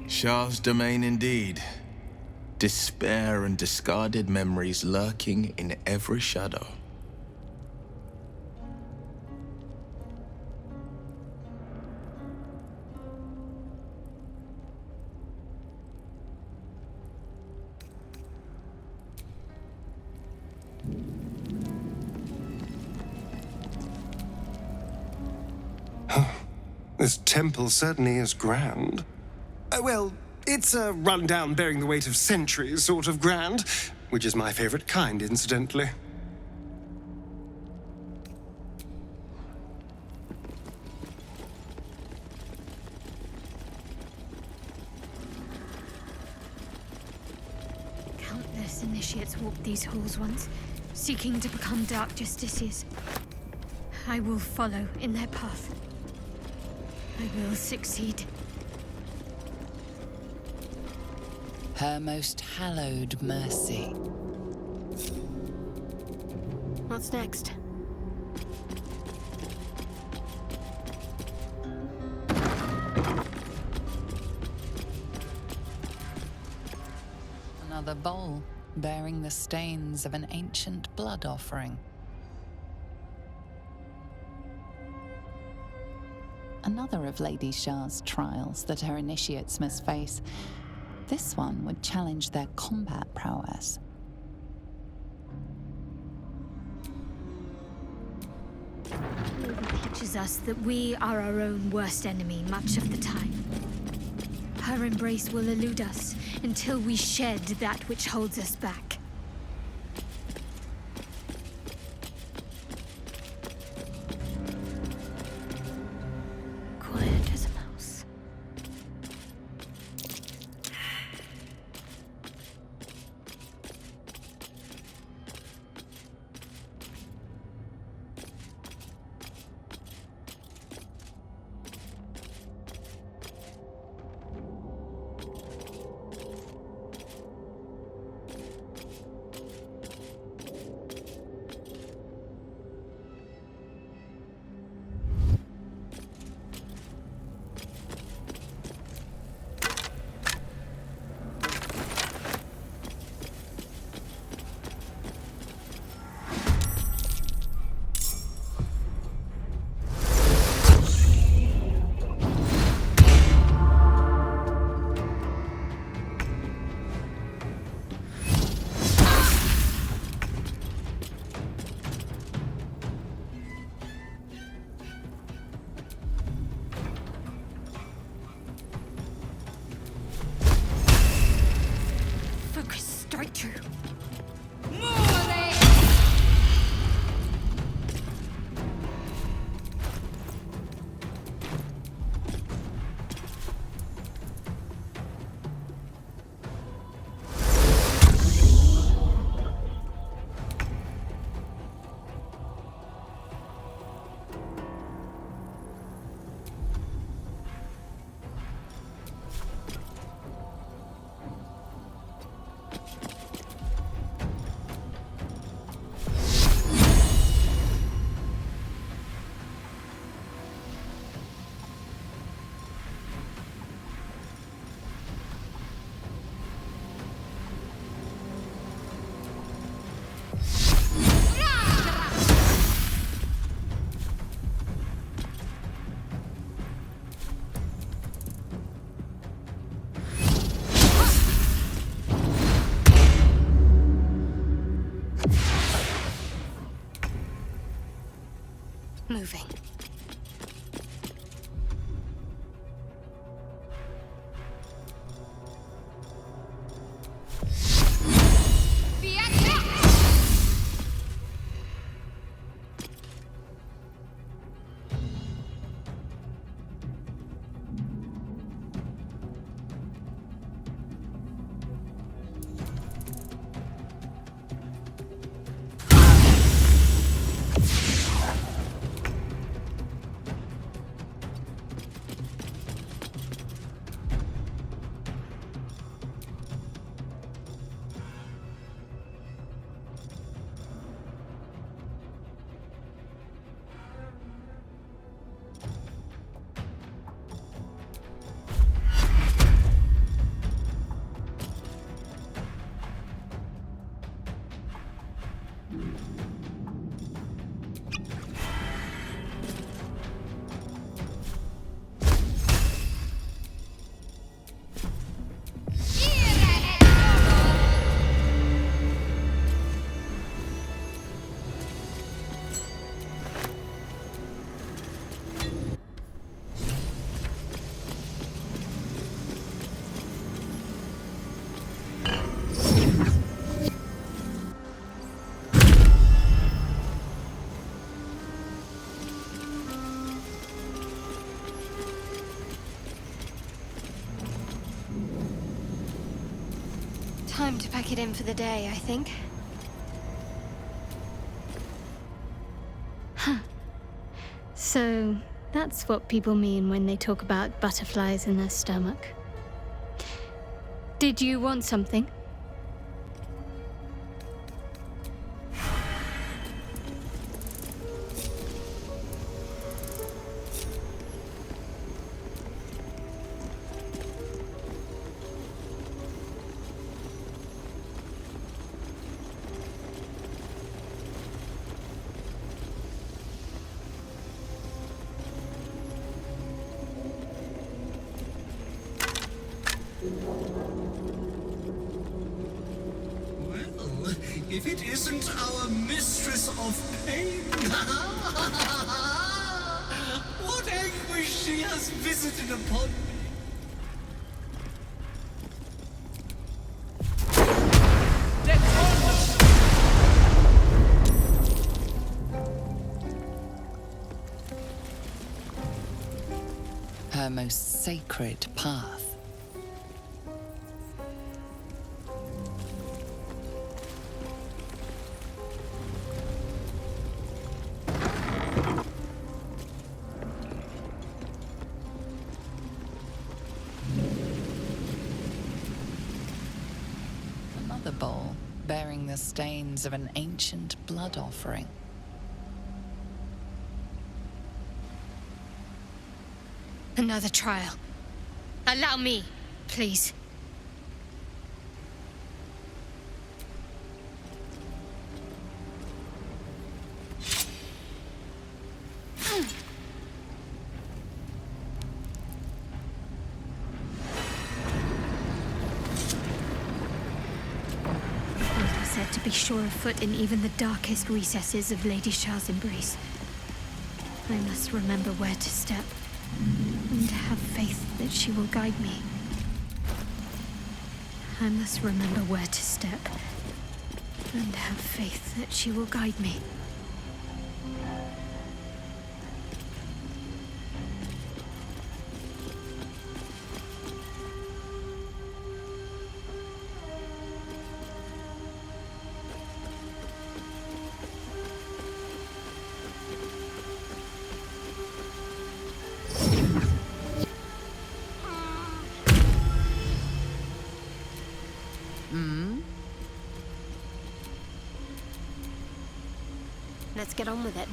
Shar's domain indeed. Despair and discarded memories lurking in every shadow. This temple certainly is grand. Well, it's a rundown bearing the weight of centuries sort of grand, which is my favorite kind, incidentally. Countless initiates walked these halls once, seeking to become Dark Justiciars. I will follow in their path. I will succeed. Her most hallowed mercy. What's next? Another bowl bearing the stains of an ancient blood offering. Another of Lady Shar's trials that her initiates must face. This one would challenge their combat prowess. Lady teaches us that we are our own worst enemy much of the time. Her embrace will elude us until we shed that which holds us back. Quiet as a mouse. straight to. Moving. Time to pack it in for the day, I think. Huh. So, that's what people mean when they talk about butterflies in their stomach. Did you want something? If it isn't our mistress of pain, what anguish she has visited upon me. Her most sacred path. Another bowl bearing the stains of an ancient blood offering. Another trial. Allow me, please. Said to be sure of foot in even the darkest recesses of Lady Char's embrace. I must remember where to step, and have faith that she will guide me. I must remember where to step, and have faith that she will guide me. Let's get on with it.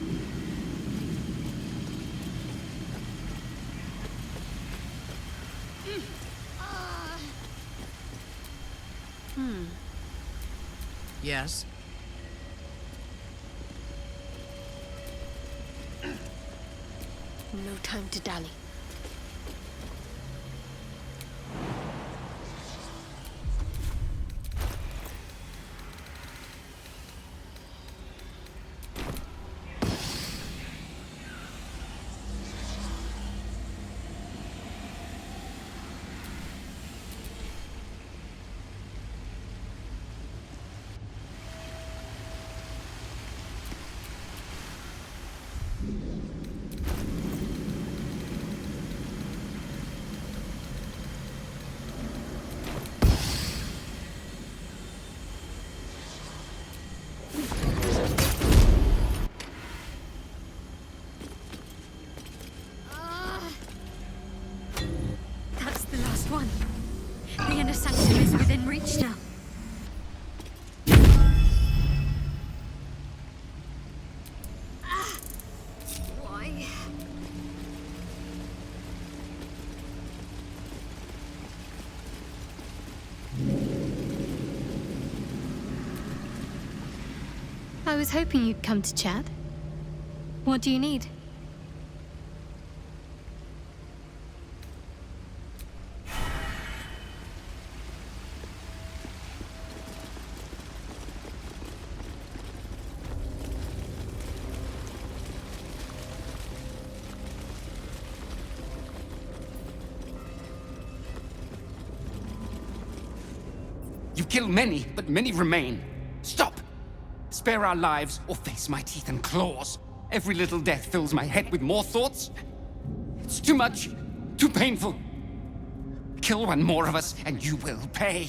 Yes? No time to dally. That's the last one. The inner sanctum is within reach now. Why? I was hoping you'd come to chat. What do you need? You kill many, but many remain. Stop! Spare our lives or face my teeth and claws. Every little death fills my head with more thoughts. It's too much, too painful. Kill one more of us and you will pay.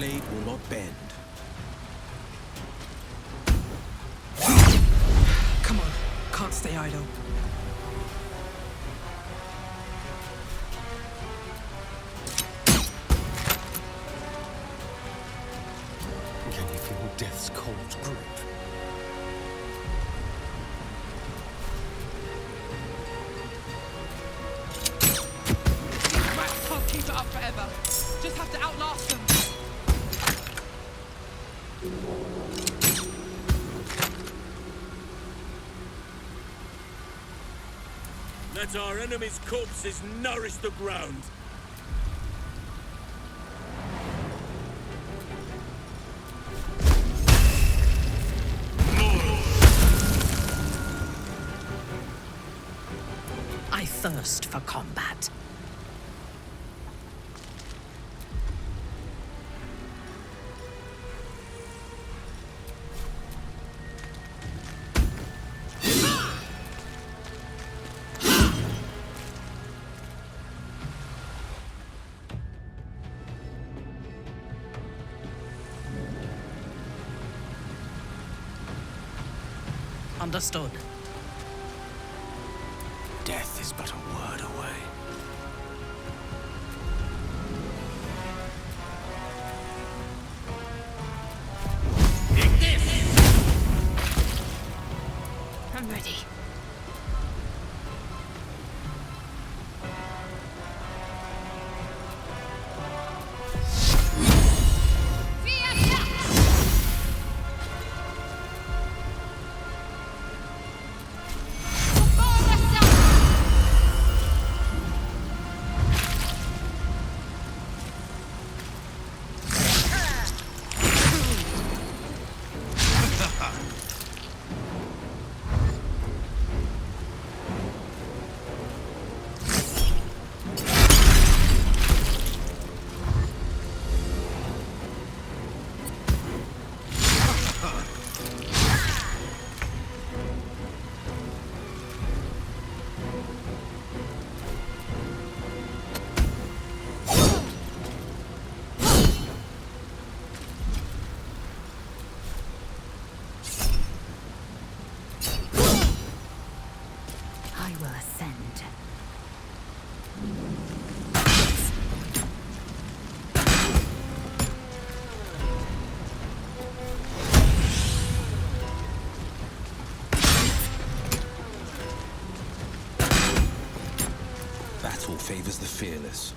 blade will not bend. Come on, can't stay idle. Can you feel death's cold grip? Rats can't keep it up forever. Just have to outlast them. Let our enemies' corpses nourish the ground. I thirst for combat. Understood. Death is but a word away. I'm ready. I will ascend. Battle favors the fearless.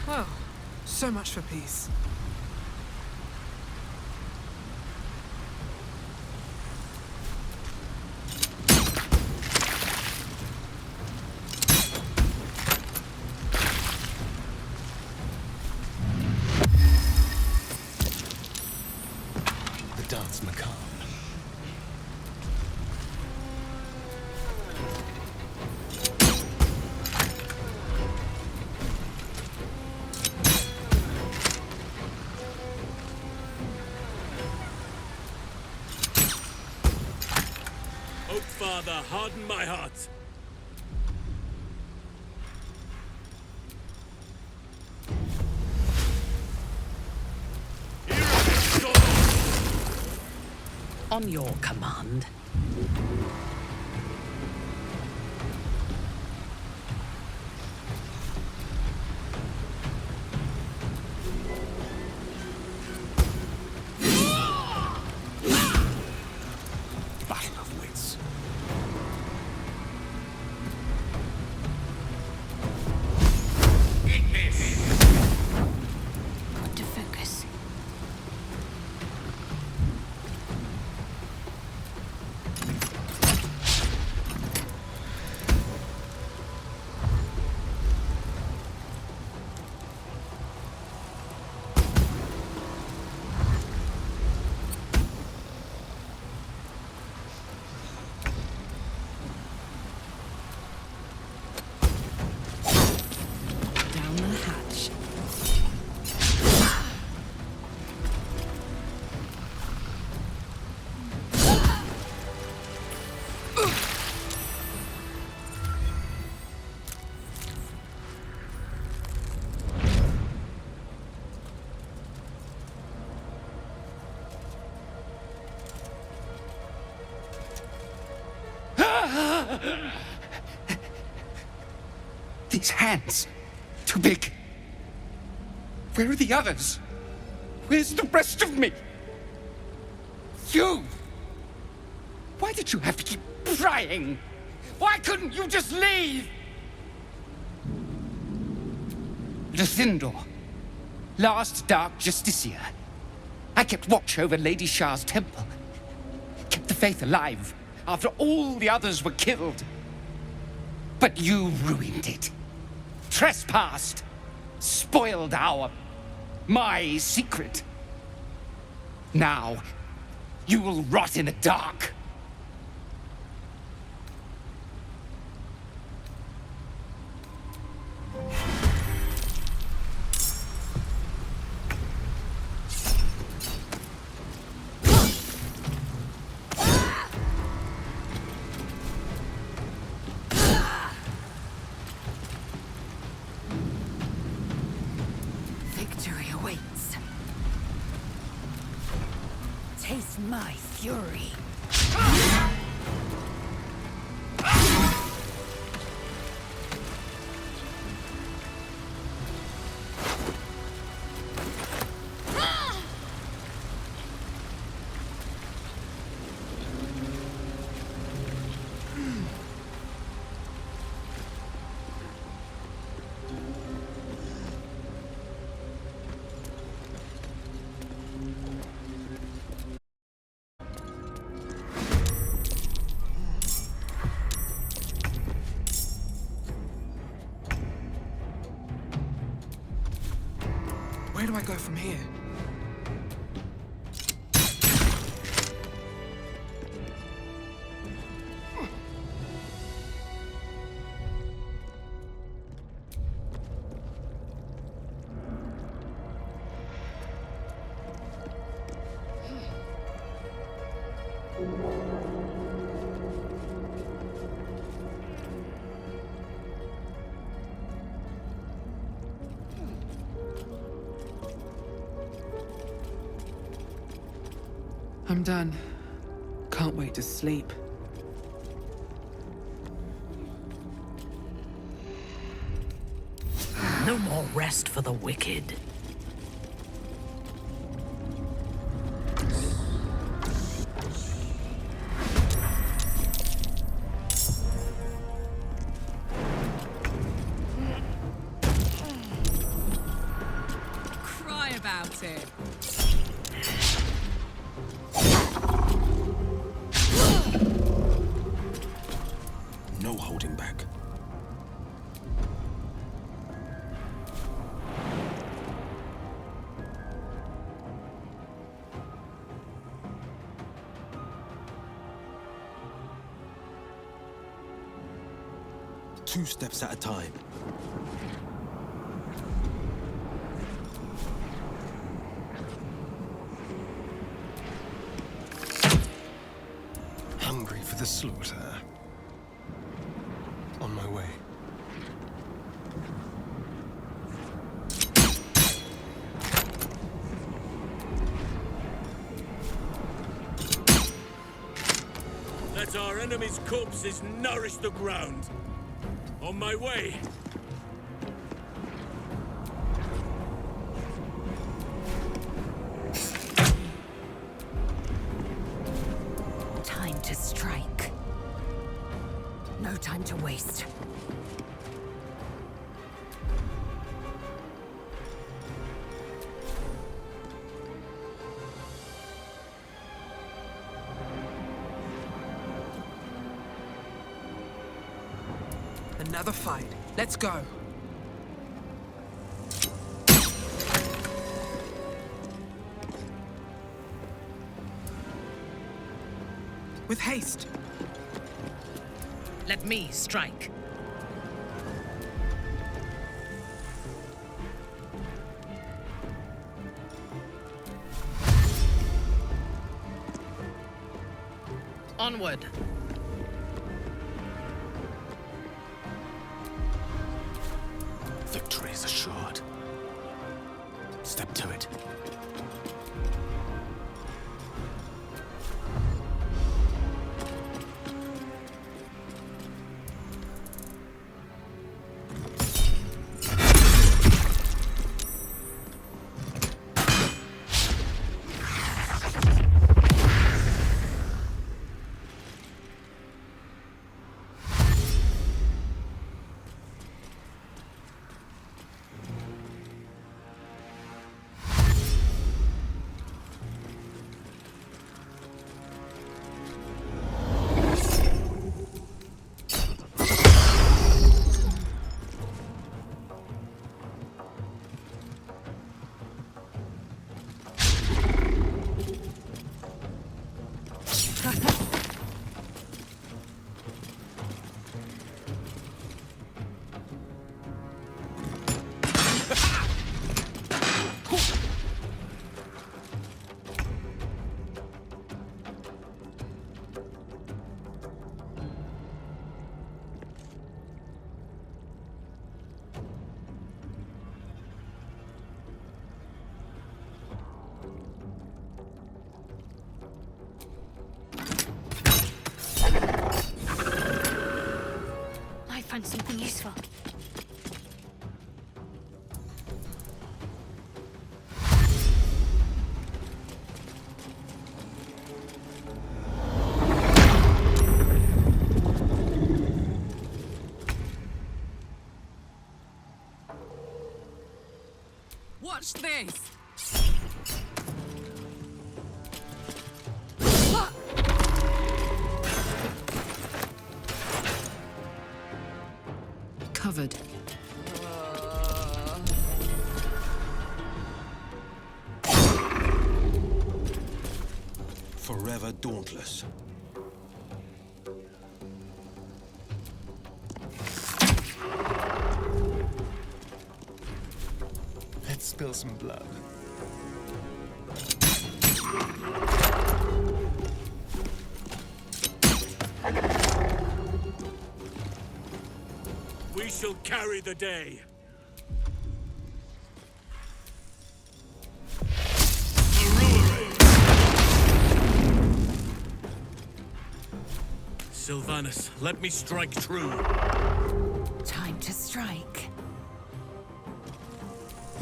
Well, so much for peace. The dance macabre. Oak Father, harden my heart. On your command. Battle of wits. Got to focus. These hands. Too big. Where are the others? Where's the rest of me? You! Why did you have to keep prying? Why couldn't you just leave? Luthindor, last Dark Justiciar. I kept watch over Lady Shah's temple. Kept the faith alive after all the others were killed. But you ruined it. Trespassed. Spoiled my secret. Now, you will rot in the dark. Victory awaits. Taste my fury. Where do I go from here? I'm done. Can't wait to sleep. No more rest for the wicked. Cry about it. No holding back. Two steps at a time. Hungry for the slaughter. On my way. Let our enemies' corpses nourish the ground. On my way. Time to strike. No time to waste. Another fight. Let's go. With haste. Let me strike. Onward. Victory is assured. Step to it. useful. Watch this! Covered. Forever dauntless. Let's spill some blood. We shall carry the day. Sylvanus, let me strike true. Time to strike.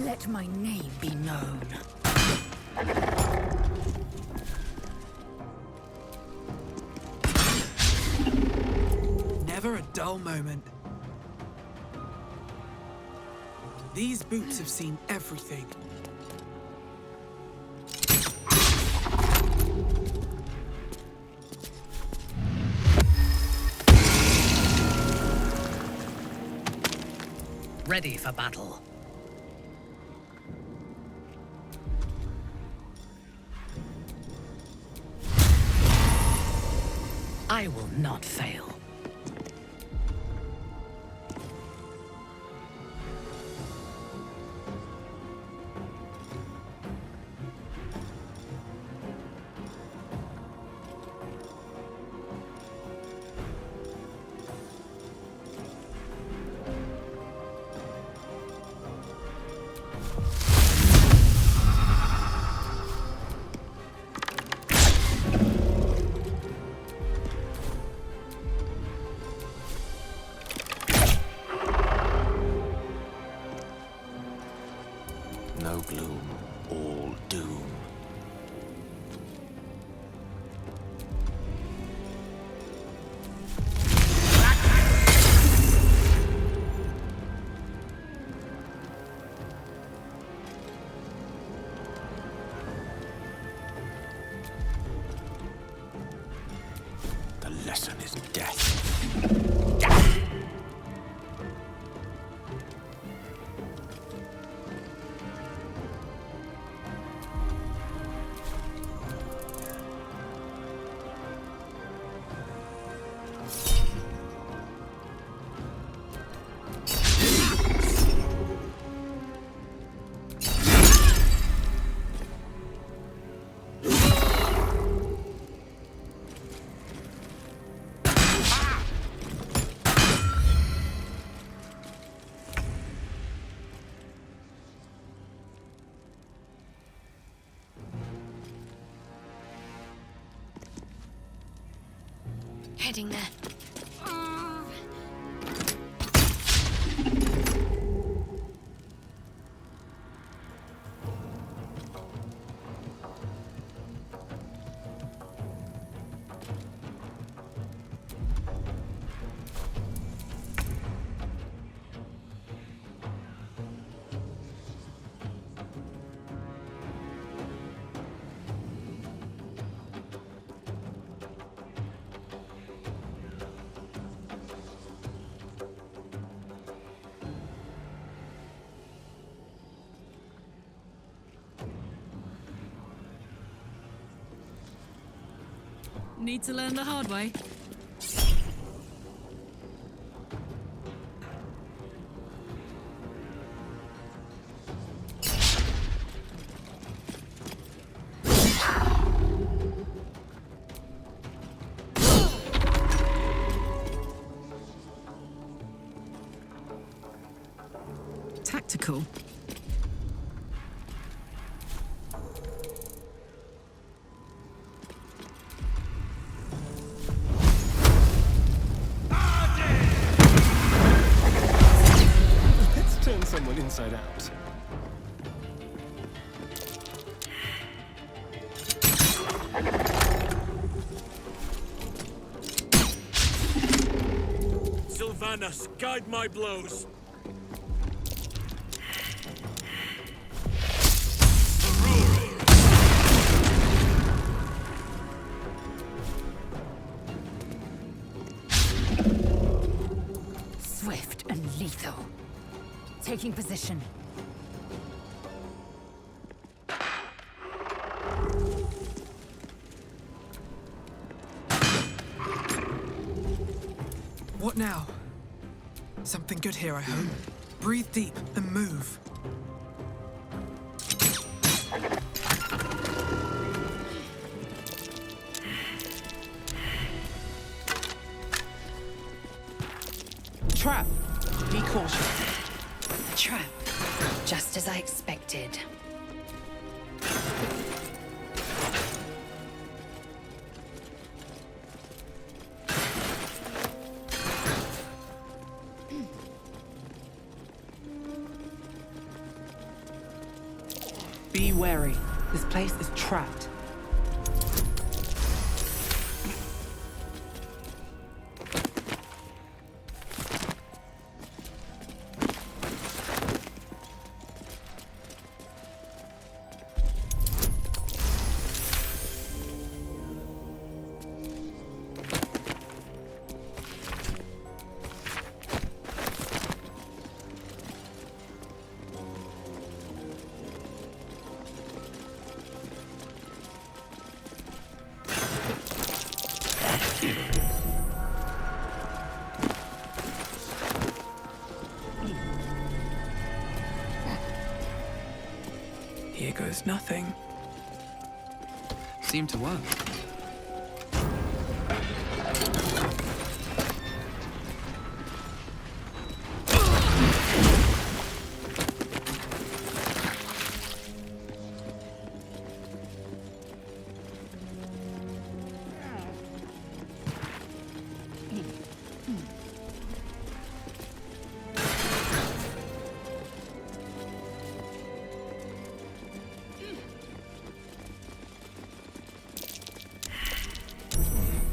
Let my name be known. Never a dull moment. These boots have seen everything. Ready for battle. I will not fail. No gloom, all doom. The lesson is death. Heading there. Need to learn the hard way. Tactical. Manus, guide my blows. Swift and lethal. Taking position. What now? Something good here, I hope. Breathe deep and move. Trap. Be cautious. A trap. Just as I expected. Be wary. This place is trapped. Here goes nothing. Seemed to work.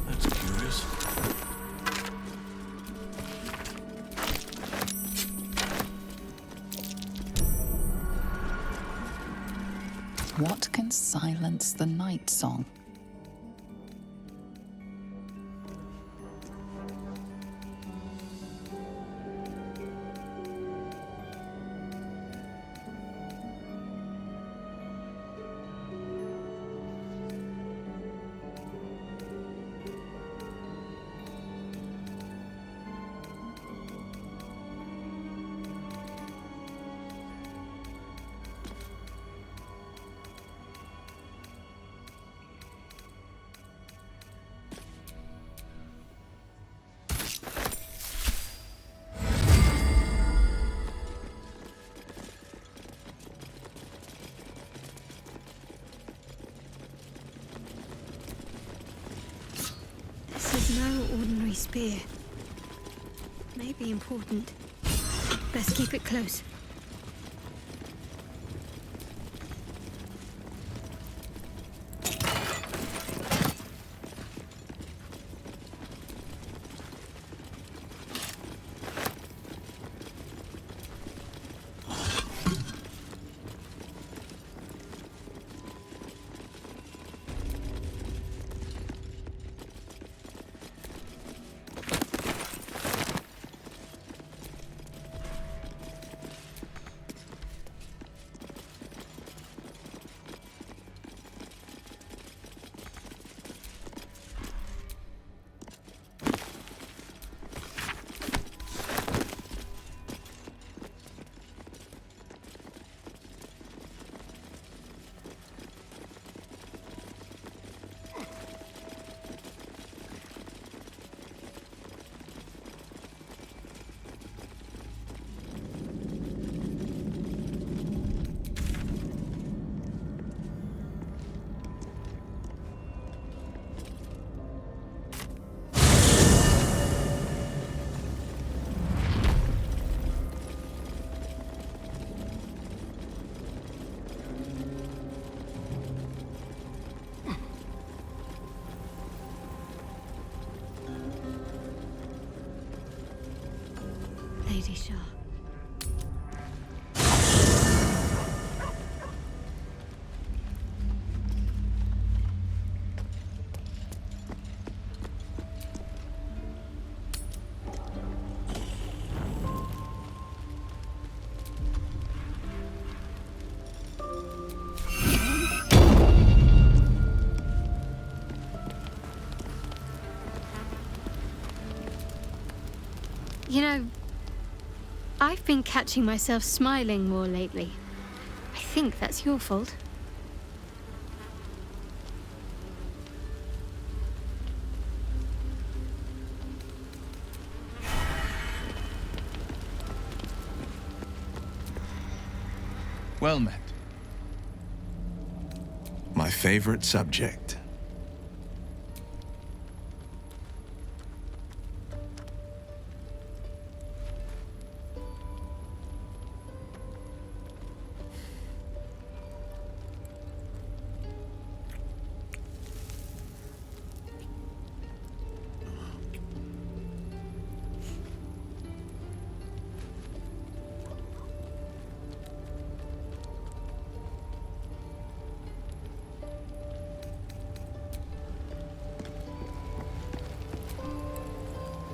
That's curious. What can silence the night song? This is no ordinary spear. May be important. Best keep it close. You know, I've been catching myself smiling more lately. I think that's your fault. Well met. My favorite subject.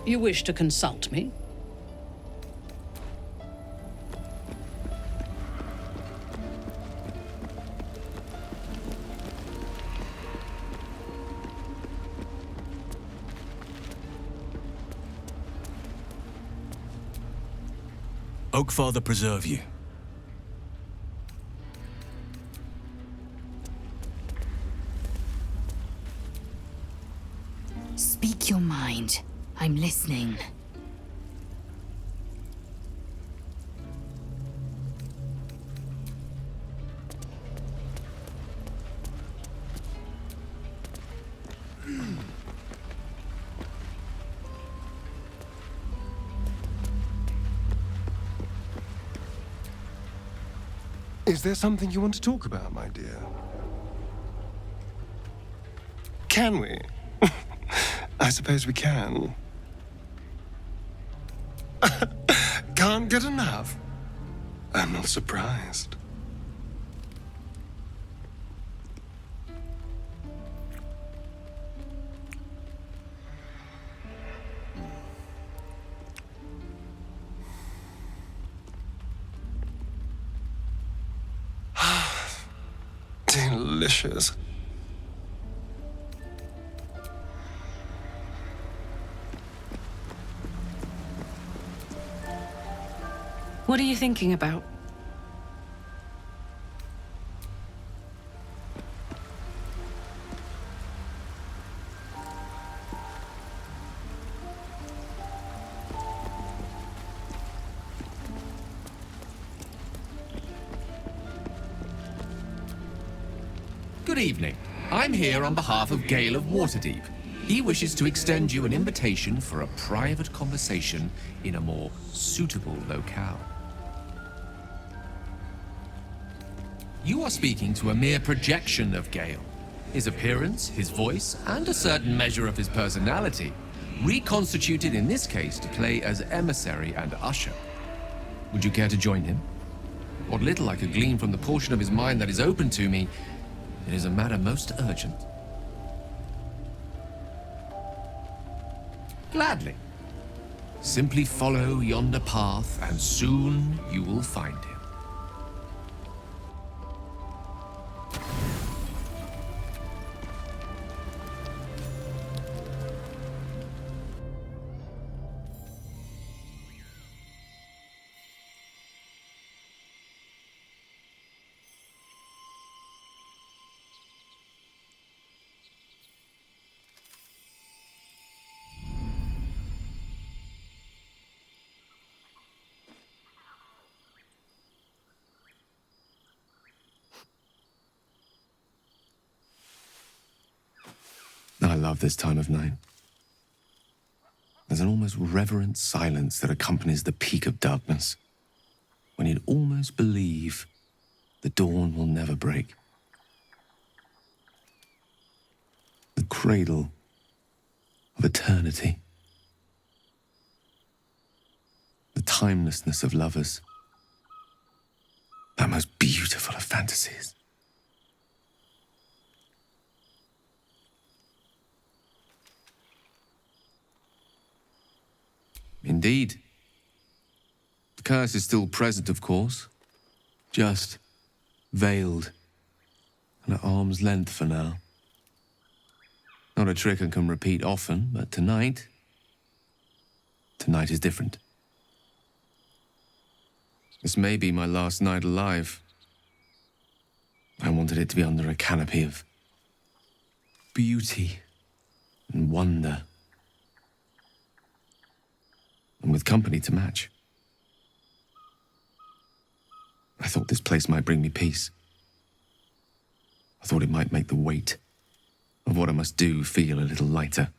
You wish to consult me? Oakfather preserve you. Speak your mind. I'm listening. Is there something you want to talk about, my dear? Can we? I suppose we can. Can't get enough? I'm not surprised. Delicious. What are you thinking about? Good evening. I'm here on behalf of Gale of Waterdeep. He wishes to extend you an invitation for a private conversation in a more suitable locale. You are speaking to a mere projection of Gale. His appearance, his voice, and a certain measure of his personality, reconstituted in this case to play as emissary and usher. Would you care to join him? What little I could glean from the portion of his mind that is open to me, it is a matter most urgent. Gladly. Simply follow yonder path, and soon you will find him. I love this time of night. There's an almost reverent silence that accompanies the peak of darkness, when you'd almost believe the dawn will never break. The cradle of eternity. The timelessness of lovers. That most beautiful of fantasies. Indeed. The curse is still present, of course. Just veiled and at arm's length for now. Not a trick I can repeat often, but tonight is different. This may be my last night alive. I wanted it to be under a canopy of beauty and wonder, and with company to match. I thought this place might bring me peace. I thought it might make the weight of what I must do feel a little lighter.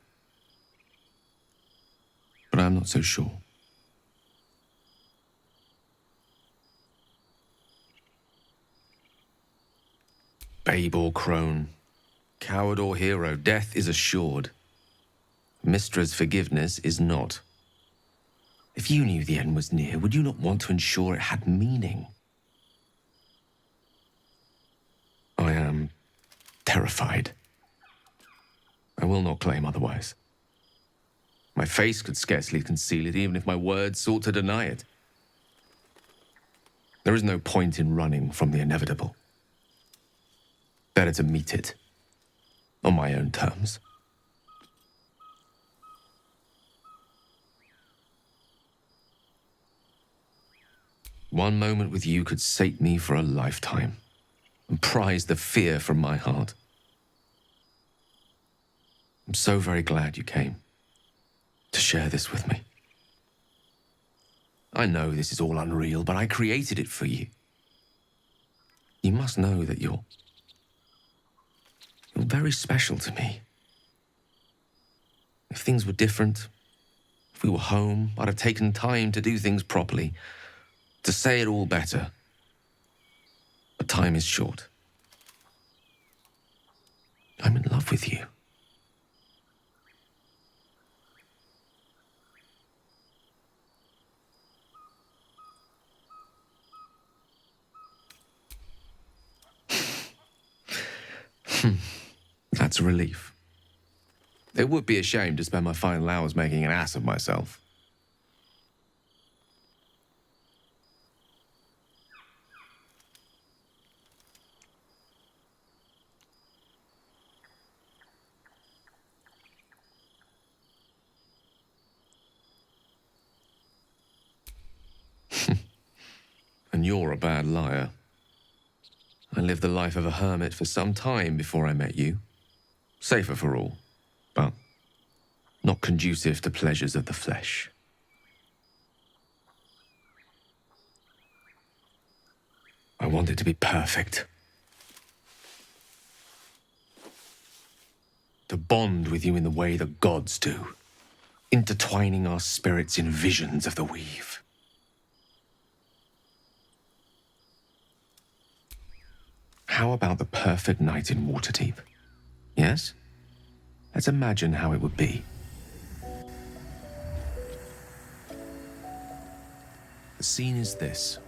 But I'm not so sure. Babe or crone, coward or hero, death is assured. Mystra's forgiveness is not. If you knew the end was near, would you not want to ensure it had meaning? I am terrified. I will not claim otherwise. My face could scarcely conceal it, even if my words sought to deny it. There is no point in running from the inevitable. Better to meet it on my own terms. One moment with you could sate me for a lifetime and prize the fear from my heart. I'm so very glad you came to share this with me. I know this is all unreal, but I created it for you. You must know that you're very special to me. If things were different, if we were home, I'd have taken time to do things properly, to say it all better. But time is short. I'm in love with you. That's a relief. It would be a shame to spend my final hours making an ass of myself. And you're a bad liar. I lived the life of a hermit for some time before I met you. Safer for all, but not conducive to pleasures of the flesh. I want it to be perfect. To bond with you in the way the gods do, intertwining our spirits in visions of the weave. How about the perfect night in Waterdeep? Yes? Let's imagine how it would be. The scene is this.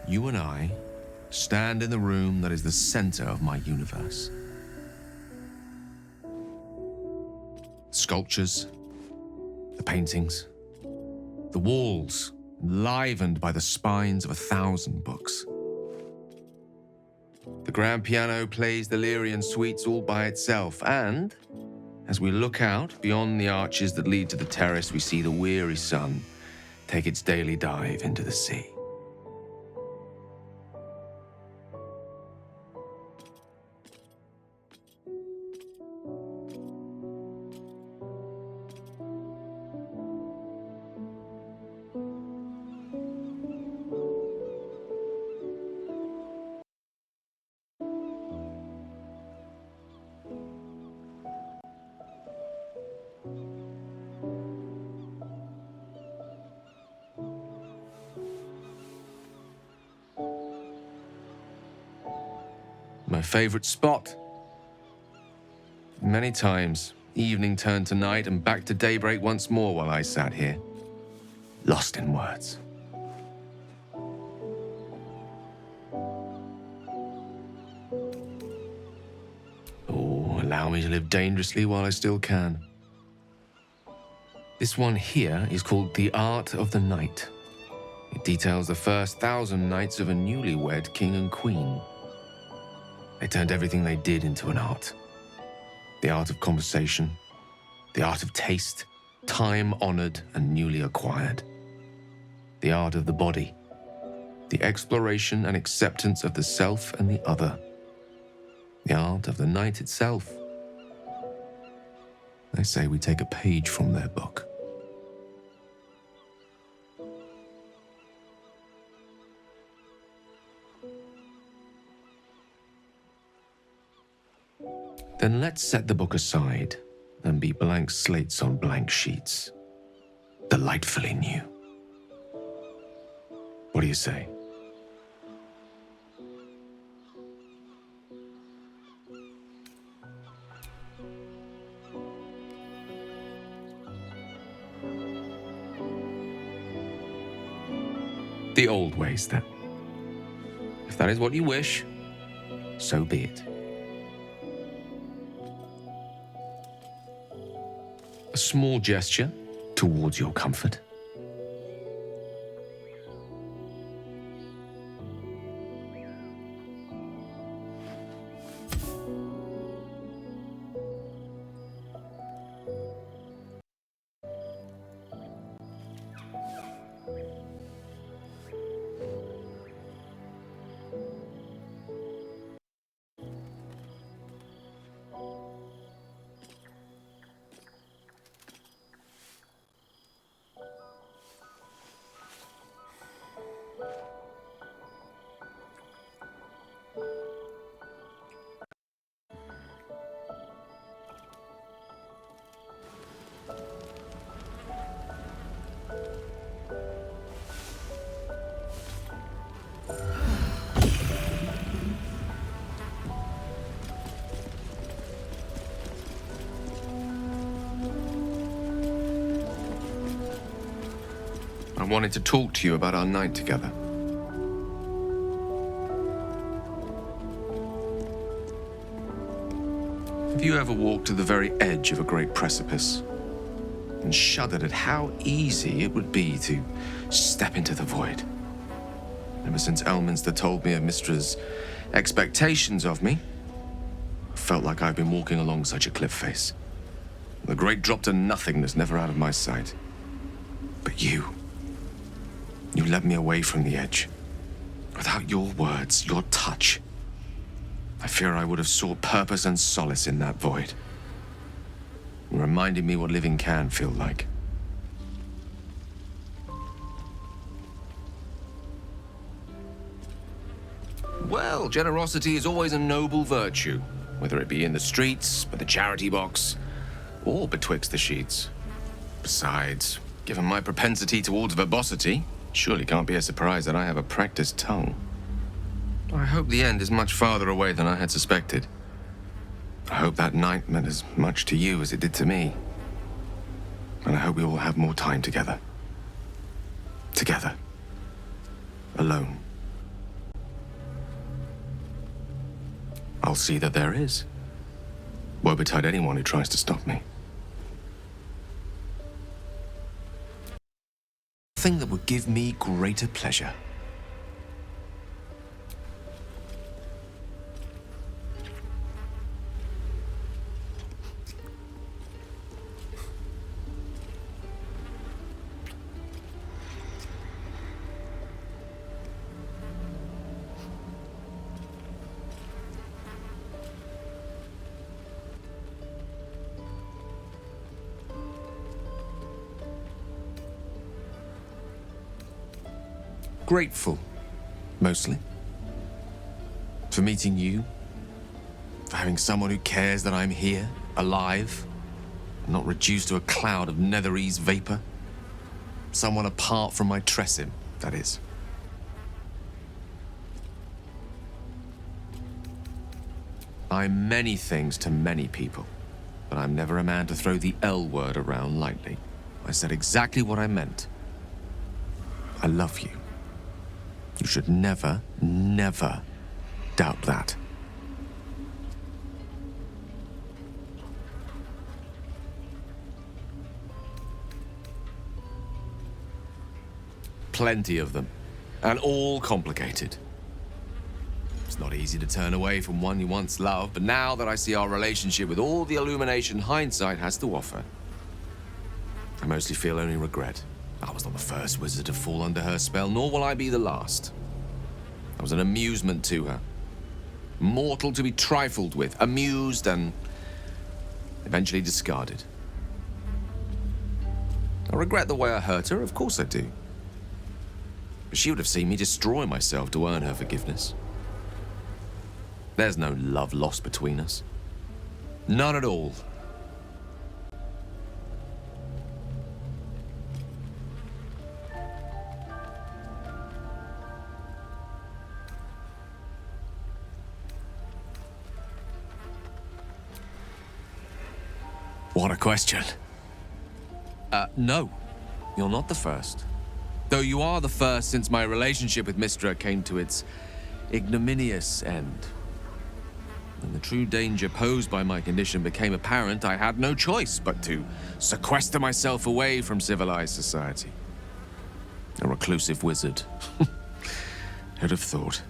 You and I stand in the room that is the center of my universe. Sculptures, the paintings, the walls enlivened by the spines of 1,000 books. The grand piano plays the Lyrian suites all by itself, and as we look out beyond the arches that lead to the terrace, we see the weary sun take its daily dive into the sea. My favorite spot. Many times, evening turned to night and back to daybreak once more while I sat here, lost in words. Oh, allow me to live dangerously while I still can. This one here is called The Art of the Night. It details the first 1,000 nights of a newlywed king and queen. They turned everything they did into an art. The art of conversation, the art of taste, time-honored and newly acquired. The art of the body, the exploration and acceptance of the self and the other, the art of the night itself. They say we take a page from their book. Then let's set the book aside and be blank slates on blank sheets. Delightfully new. What do you say? The old ways, then. If that is what you wish, so be it. A small gesture towards your comfort. I wanted to talk to you about our night together. Have you ever walked to the very edge of a great precipice and shuddered at how easy it would be to step into the void? Ever since Elminster told me of Mistra's expectations of me, I felt like I've been walking along such a cliff face. The great drop to nothingness never out of my sight. But you led me away from the edge. Without your words, your touch, I fear I would have sought purpose and solace in that void. You reminded me what living can feel like. Well, generosity is always a noble virtue, whether it be in the streets, by the charity box, or betwixt the sheets. Besides, given my propensity towards verbosity, it surely can't be a surprise that I have a practiced tongue. I hope the end is much farther away than I had suspected. I hope that night meant as much to you as it did to me. And I hope we will have more time together. Together. Alone. I'll see that there is. Woe betide anyone who tries to stop me. Nothing that would give me greater pleasure. Grateful, mostly. For meeting you. For having someone who cares that I'm here, alive, and not reduced to a cloud of Netherese vapor. Someone apart from my Tressim, that is. I'm many things to many people, but I'm never a man to throw the L word around lightly. I said exactly what I meant. I love you. You should never, never doubt that. Plenty of them, and all complicated. It's not easy to turn away from one you once loved, but now that I see our relationship with all the illumination hindsight has to offer, I mostly feel only regret. I was not the first wizard to fall under her spell, nor will I be the last. was an amusement to her. Mortal to be trifled with, amused, and eventually discarded. I regret the way I hurt her, of course I do. But she would have seen me destroy myself to earn her forgiveness. There's no love lost between us. None at all. What a question. No. You're not the first. Though you are the first since my relationship with Mystra came to its ignominious end. When the true danger posed by my condition became apparent, I had no choice but to sequester myself away from civilized society. A reclusive wizard. Who'd have thought?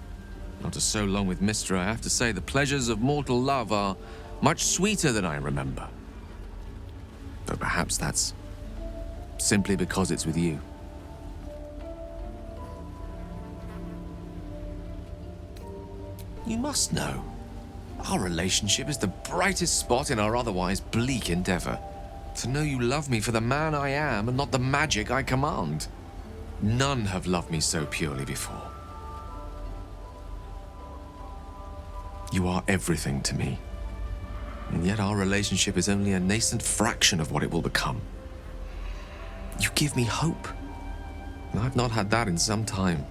After so long with Mystra, I have to say the pleasures of mortal love are much sweeter than I remember. Though perhaps that's simply because it's with you. You must know. Our relationship is the brightest spot in our otherwise bleak endeavor. To know you love me for the man I am and not the magic I command. None have loved me so purely before. You are everything to me. And yet our relationship is only a nascent fraction of what it will become. You give me hope. And I've not had that in some time.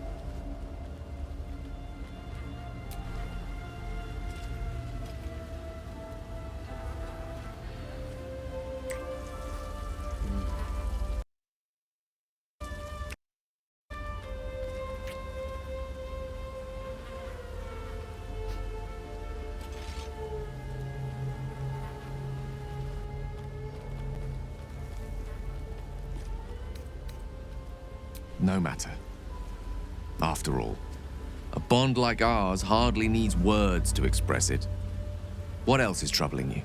No matter. After all, a bond like ours hardly needs words to express it. What else is troubling you?